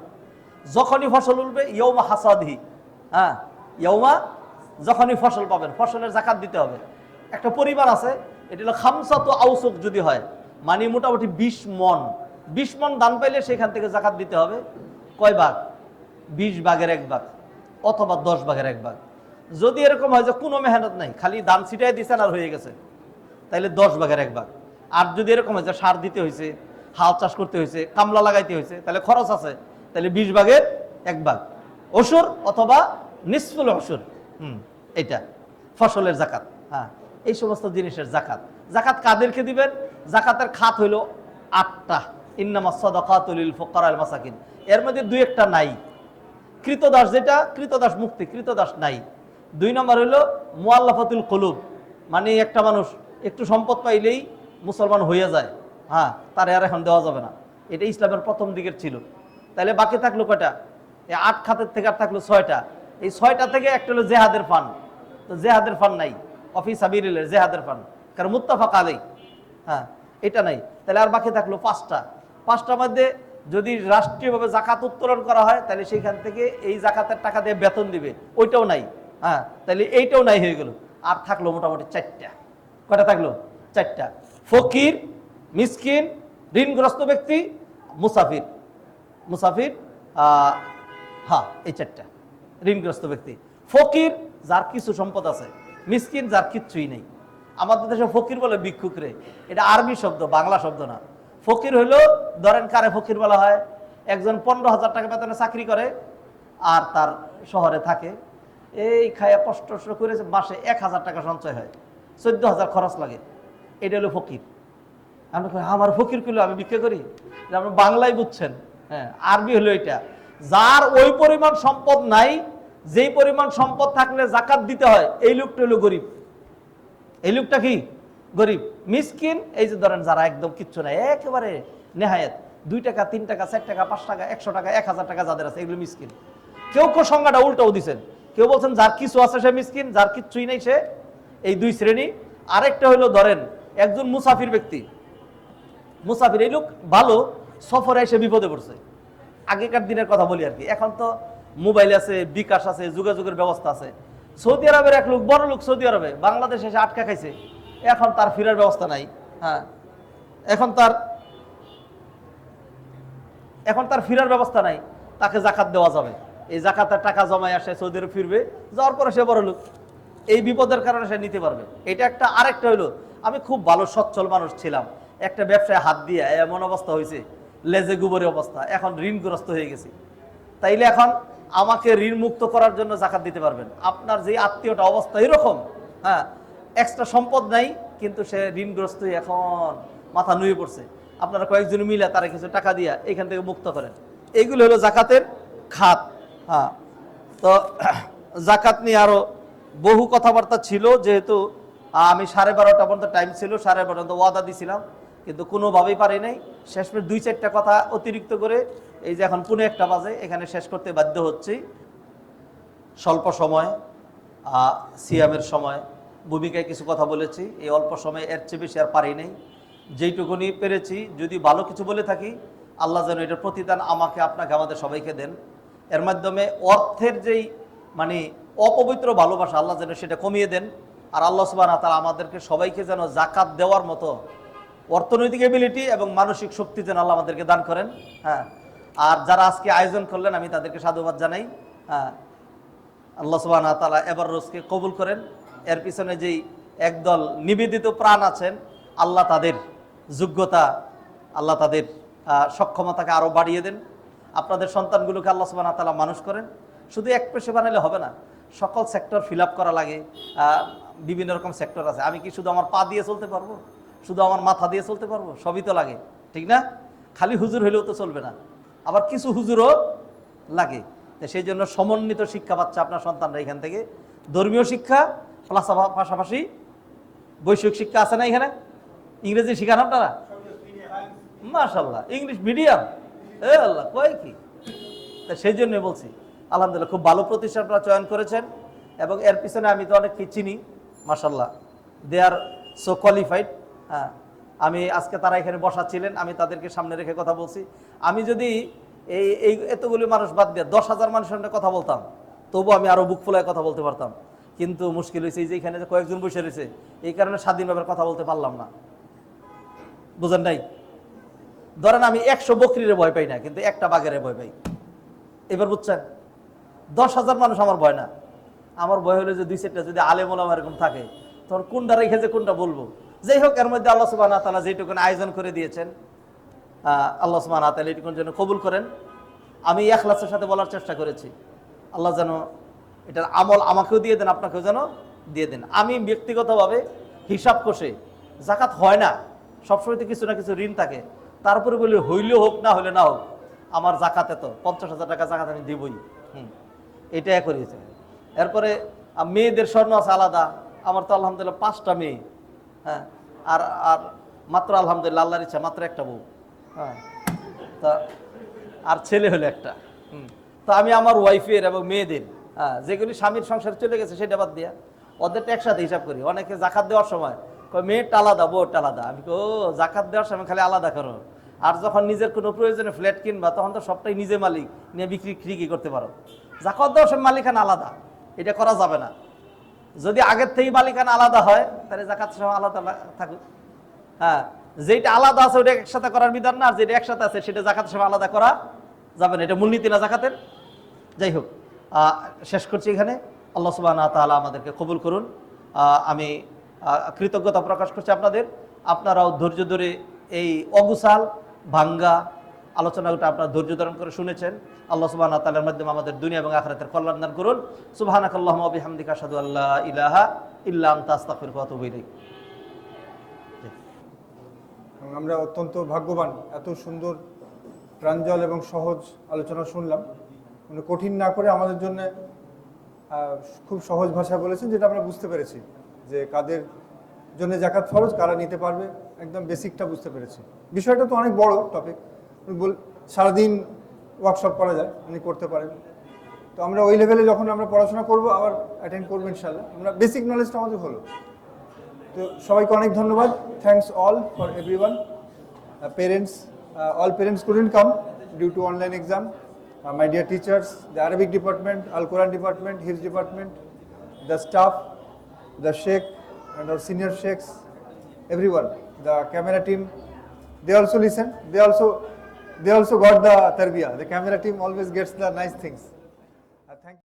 যখনই ফসল উঠবে, ইয়ৌমা হাসাদিহি, হ্যাঁ, ইয়ৌমা, যখনই ফসল পাবেন ফসলের জাকাত দিতে হবে। একটা পরিবার আছে, এটা হলো খামসাতু আউসুক যদি হয়, মানে মোটামুটি 20 মন দান পাইলে সেখান থেকে জাকাত দিতে হবে। কয় ভাগ? 20 ভাগের 1 ভাগ, অথবা 10 ভাগের 1 ভাগ। যদি এরকম হয় যে কোনো মেহনত নাই, খালি দান ছিটাই দিচ্ছেন আর হয়ে গেছে, তাইলে 10 ভাগের 1 ভাগ। আর যদি এরকম হয় যে সার দিতে হয়েছে, হাল চাষ করতে হয়েছে, কামলা লাগাইতে হয়েছে, তাহলে খরচ আছে, তাহলে 20 ভাগের 1 ভাগ অসুর অথবা নিসফুল অসুর। এটা ফসলের জাকাত। হ্যাঁ, এই সমস্ত জিনিসের জাকাত। জাকাত কাদেরকে দিবেন? জাকাতের খাত হইল 8টা। ইন্নামাস সাদাকাতু লিল ফুকারা ওয়াল মাসাকিন, এর মধ্যে 2-1টা নাই। কৃতদাস, যেটা কৃতদাস মুক্তি, কৃতদাস নাই। 2 নম্বর হইল মুআল্লাফাতুল কুলুব, মানে একটা মানুষ একটু সম্পদ পাইলেই মুসলমান হয়ে যায়, হ্যাঁ, তার আর এখন দেওয়া যাবে না। এটা ইসলামের প্রথম দিকের ছিল। তাহলে বাকি থাকলো কয়টা? এই 8 খাতের থেকে আর থাকলো 6টা। এই 6টা থেকে একটা হলো জেহাদের ফান্ড, তো জেহাদের ফান্ড নাই, অফি সাবিলিল্লাহ জেহাদের ফান্ড, কারণ মুত্তাফাক আলাইহি, হ্যাঁ, এটা নাই। তাহলে আর বাকি থাকলো 5টা। 5টার মধ্যে যদি রাষ্ট্রীয়ভাবে জাকাত উত্তোলন করা হয়, তাহলে সেইখান থেকে এই জাকাতের টাকা দিয়ে বেতন দিবে, ওইটাও নাই। হ্যাঁ, তাহলে এইটাও নাই হয়ে গেল। আর থাকলো মোটামুটি 4টা। কয়টা থাকলো? 4টা। ফকির, মিসকিন, ঋণগ্রস্ত ব্যক্তি, মুসাফির। মুসাফির, হ্যাঁ, এই 4টা। ঋণগ্রস্ত ব্যক্তি, ফকির যার কিছু সম্পদ আছে, মিসকিন যার কিচ্ছুই নেই। আমাদের দেশে ফকির বলে ভিক্ষুক রে, এটা আরবি শব্দ, বাংলা শব্দ না। ফকির হইলো, ধরেন কারে ফকির বলা হয়? একজন 15,000 টাকা বেতনে চাকরি করে আর তার শহরে থাকে, এই খায়া কষ্ট করে মাসে 1,000 টাকা সঞ্চয় হয়, 14,000 খরচ লাগে, এটা হলো ফকির। আমরা আমার ফকির কইলো আমি ভিক্ষা করি, আপনি বাংলায় বুঝছেন। হ্যাঁ, আরবি হলো এটা, যার ওই পরিমাণ সম্পদ নাই, যেই পরিমাণ সম্পদ থাকলে জাকাত দিতে হয়, এই লোকটা হলো গরিব। এই লোকটা কি? গরিব। মিসকিন, এই যে ধরেন যারা একদম কিচ্ছু নাই, একেবারে নেহায়েত, 2 টাকা 3 টাকা 4 টাকা 5 টাকা 100 টাকা 1000 টাকা যাদের আছে, এগুলো মিসকিন। কেউ সংজ্ঞাটা উল্টাও দিচ্ছেন, কেউ বলছেন যার কিছু আছে সে মিসকিন, যার কিচ্ছুই নেই সে, এই 2 শ্রেণী। আরেকটা হলো ধরেন একজন মুসাফির ব্যক্তি, মুসাফির, এই লোক ভালো, সফরে এসে বিপদে পড়ছে। আগেকার দিনের কথা বলি আর কি, এখন তো মোবাইল আছে, বিকাশ আছে, যোগাযোগের ব্যবস্থা আছে। সৌদি আরবের এক লোক, বড় লোক, সৌদি আরবে বাংলাদেশে এসে আটকা খাইছে, এখন তার ফেরার ব্যবস্থা নাই। হ্যাঁ, এখন তার ফেরার ব্যবস্থা নাই, তাকে জাকাত দেওয়া যাবে। এই জাকাতের টাকা জমায় আসে, সৌদি আরব ফিরবে, যাওয়ার পরে সে বড় লোক, এই বিপদের কারণে সে নিতে পারবে। এটা একটা। আরেকটা হইলো, আমি খুব ভালো সচ্ছল মানুষ ছিলাম, একটা ব্যবসায় হাত দিয়ে এমন অবস্থা হয়েছে, লেজে গুবরে অবস্থা, এখন ঋণগ্রস্ত হয়ে গেছি। তাইলে এখন আমাকে ঋণ মুক্ত করার জন্য জাকাত দিতে পারবেন। আপনার যে আত্মীয়টা অবস্থা এরকম, হ্যাঁ, এক্সট্রা সম্পদ নাই, কিন্তু সে ঋণগ্রস্ত হয়ে এখন মাথা নুয়ে পড়ছে, আপনারা কয়েকজন মিলে তারা কিছু টাকা দিয়া এখান থেকে মুক্ত করেন। এইগুলো হলো জাকাতের খাত। হ্যাঁ, তো জাকাত নিয়ে আরো বহু কথাবার্তা ছিল, যেহেতু আমি 12:30 পর্যন্ত টাইম ছিল, 12:30 পর্যন্ত ওয়াদা দিছিলাম, কিন্তু কোনোভাবেই পারি নাই। শেষমেশ 2-4টা কথা অতিরিক্ত করে এই যে এখন 1:45 বাজে, এখানে শেষ করতে বাধ্য হচ্ছি। স্বল্প সময়, সিয়ামের সময় ভূমিকায় কিছু কথা বলেছি, এই অল্প সময়ে এর চেয়ে বেশি আর পারি নাই। যেইটুকুনি পেরেছি, যদি ভালো কিছু বলে থাকি, আল্লাহ যেন এটার প্রতিদান আমাকে, আপনাকে, আমাদের সবাইকে দেন। এর মাধ্যমে অর্থের যেই মানে অপবিত্র ভালোবাসা, আল্লাহ যেন সেটা কমিয়ে দেন। আর আল্লাহ সুবহানাহু ওয়া তাআলা আমাদেরকে সবাইকে যেন জাকাত দেওয়ার মতো অর্থনৈতিক এবিলিটি এবং মানসিক শক্তি যেন আল্লাহ আমাদেরকে দান করেন। হ্যাঁ, আর যারা আজকে আয়োজন করলেন, আমি তাদেরকে সাধুবাদ জানাই। হ্যাঁ, আল্লাহ সুবহানাহু ওয়া তাআলা এবার রোজকে কবুল করেন। এর পিছনে যেই একদল নিবেদিত প্রাণ আছেন, আল্লাহ তাদের যোগ্যতা, আল্লাহ তাদের সক্ষমতাকে আরও বাড়িয়ে দেন। আপনাদের সন্তানগুলোকে আল্লাহ সুবহানাহু ওয়া তাআলা মানুষ করেন। শুধু এক পেশে বানালে হবে না, সকল সেক্টর ফিল আপ করা লাগে। বিভিন্ন রকম সেক্টর আছে। আমি কি শুধু আমার পা দিয়ে চলতে পারবো, শুধু আমার মাথা দিয়ে চলতে পারবো? সবই তো লাগে, ঠিক না? খালি হুজুর হলেও তো চলবে না, আবার কিছু হুজুরও লাগে। সেই জন্য সমন্বিত শিক্ষা পাচ্ছে আপনার সন্তানরা এখান থেকে। ধর্মীয় শিক্ষা প্লাস পাশাপাশি বৈষয়িক শিক্ষা আছে না এখানে? ইংরেজি শিখান আপনারা? মাশাআল্লাহ, ইংলিশ মিডিয়াম, আল্লাহ কয় কি। তা সেই জন্যই বলছি, আলহামদুলিল্লাহ খুব ভালো প্রতিষ্ঠান আপনারা চয়ন করেছেন। এবং এর পিছনে আমি তো অনেককে চিনি, মাশাআল্লাহ, দে আর সো কোয়ালিফাইড। হ্যাঁ, আমি আজকে তারা এখানে বসা ছিলেন, আমি তাদেরকে সামনে রেখে কথা বলছি। আমি যদি এই এতগুলি মানুষ বাদ দিয়ে 10,000 মানুষের সামনে কথা বলতাম, তবু আমি আরও বুক ফুলায় কথা বলতে পারতাম। কিন্তু মুশকিল হয়েছে এই যে এখানে যে কয়েকজন বসে রয়েছে, এই কারণে স্বাধীনভাবে কথা বলতে পারলাম না। বুঝেন নাই? ধরেন আমি 100 বকরিরে ভয় পাই না, কিন্তু একটা বাঘেরে ভয় পাই। এবার বুঝছেন? 10,000 মানুষ আমার ভয় না, আমার ভয় হলো যে 2-4টা যদি আলেম ওলামা এরকম থাকে, তখন কোনটা রেখে যে কোনটা বলবো। যাই হোক, এর মধ্যে আল্লাহ সুবহানাহু ওয়া তাআলা যেটুকুন আয়োজন করে দিয়েছেন, আল্লাহ সুবহানাহু ওয়া তাআলা এটুকুন যেন কবুল করেন। আমি ইখলাসের সাথে বলার চেষ্টা করেছি, আল্লাহ যেন এটার আমল আমাকেও দিয়ে দেন, আপনাকেও যেন দিয়ে দেন। আমি ব্যক্তিগতভাবে হিসাব কষে, জাকাত হয় না, সবসময় তো কিছু না কিছু ঋণ থাকে, তারপরে বলি হইলেও হোক, না হলে না হোক, আমার জাকাত এত 50,000 টাকা জাকাত আমি দিবই। এটাই করিয়েছে। এরপরে মেয়েদের স্বর্ণ আছে আলাদা, আমার তো আলহামদুলিল্লাহ 5টা মেয়ে। হ্যাঁ, আর আর মাত্র আলহামদুলিল্লাহ আল্লাহর ইচ্ছা মাত্র একটা বউ। হ্যাঁ, তা আর ছেলে হলো একটা। তো আমি আমার ওয়াইফের এবং মেয়েদের, যেগুলি স্বামীর সংসার চলে গেছে সেটা বাদ দিয়া ওদেরটা একসাথে হিসাব করি। অনেকে জাকাত দেওয়ার সময় মেয়েটা আলাদা, বউটা আলাদা। আমি ও জাকাত দেওয়ার সময় খালি আলাদা করো, আর যখন নিজের কোনো প্রয়োজনে ফ্ল্যাট কিনবা তখন তো সবটাই নিজে মালিক, নিয়ে বিক্রি করতে পারো। জাকাত দেওয়ার সময় মালিকানা আলাদা, এটা করা যাবে না। যদি আগের থেকেই মালিকানা আলাদা হয় তাহলে জাকাত সময় আলাদা থাকুক। হ্যাঁ, যেটা আলাদা আছে ওটা একসাথে করার বিধান না, আর যেটা একসাথে আছে সেটা জাকাতের সময় আলাদা করা যাবে না। এটা মূলনীতি না জাকাতের। যাই হোক, শেষ করছি এখানে। আল্লাহ সুবহানাহু ওয়া তাআলা আমাদেরকে কবুল করুন। আমি কৃতজ্ঞতা প্রকাশ করছি আপনাদের। আপনারাও ধৈর্য ধরে এই অগুসাল ভাঙ্গা আলোচনাটা আপনারা ধৈর্য ধারণ করে শুনেছেন। আল্লাহ সুবহানাহু ওয়া তাআলার মাধ্যমে আমাদের দুনিয়া এবং আখিরাতের কল্যাণ দান করুন। সুবহানাকাল্লাহুম্মা ওয়া বিহামদিকা আশহাদু আল্লা ইলাহা ইল্লা আনতা আস্তাগফিরুকা ওয়া আতুবু ইলাইক। আমরা অত্যন্ত ভাগ্যবান, এত সুন্দর প্রাঞ্জল এবং সহজ আলোচনা শুনলাম। মানে কঠিন না করে আমাদের জন্য খুব সহজ ভাষা বলেছেন, যেটা আমরা বুঝতে পেরেছি যে কাদের জন্য জাকাত ফরজ, কারা নিতে পারবে, একদম বেসিকটা বুঝতে পেরেছি। বিষয়টা তো অনেক বড় টপিক, সারাদিন ওয়ার্কশপ করা যায়, উনি করতে পারেন। তো আমরা ওই লেভেলে যখন আমরা পড়াশোনা করব, আবার অ্যাটেন্ড করবো ইনশাল্লাহ। আমরা বেসিক নলেজটা আমাদের হলো। তো সবাইকে অনেক ধন্যবাদ। Thanks all for everyone. Parents, all parents couldn't come due to online exam. My dear teachers, the Arabic department, Al Quran department, Hifz department, the staff, the sheikh and our senior sheikhs, everyone, the camera team, they also listen. They also got the tarbiyah. The camera team always gets the nice things.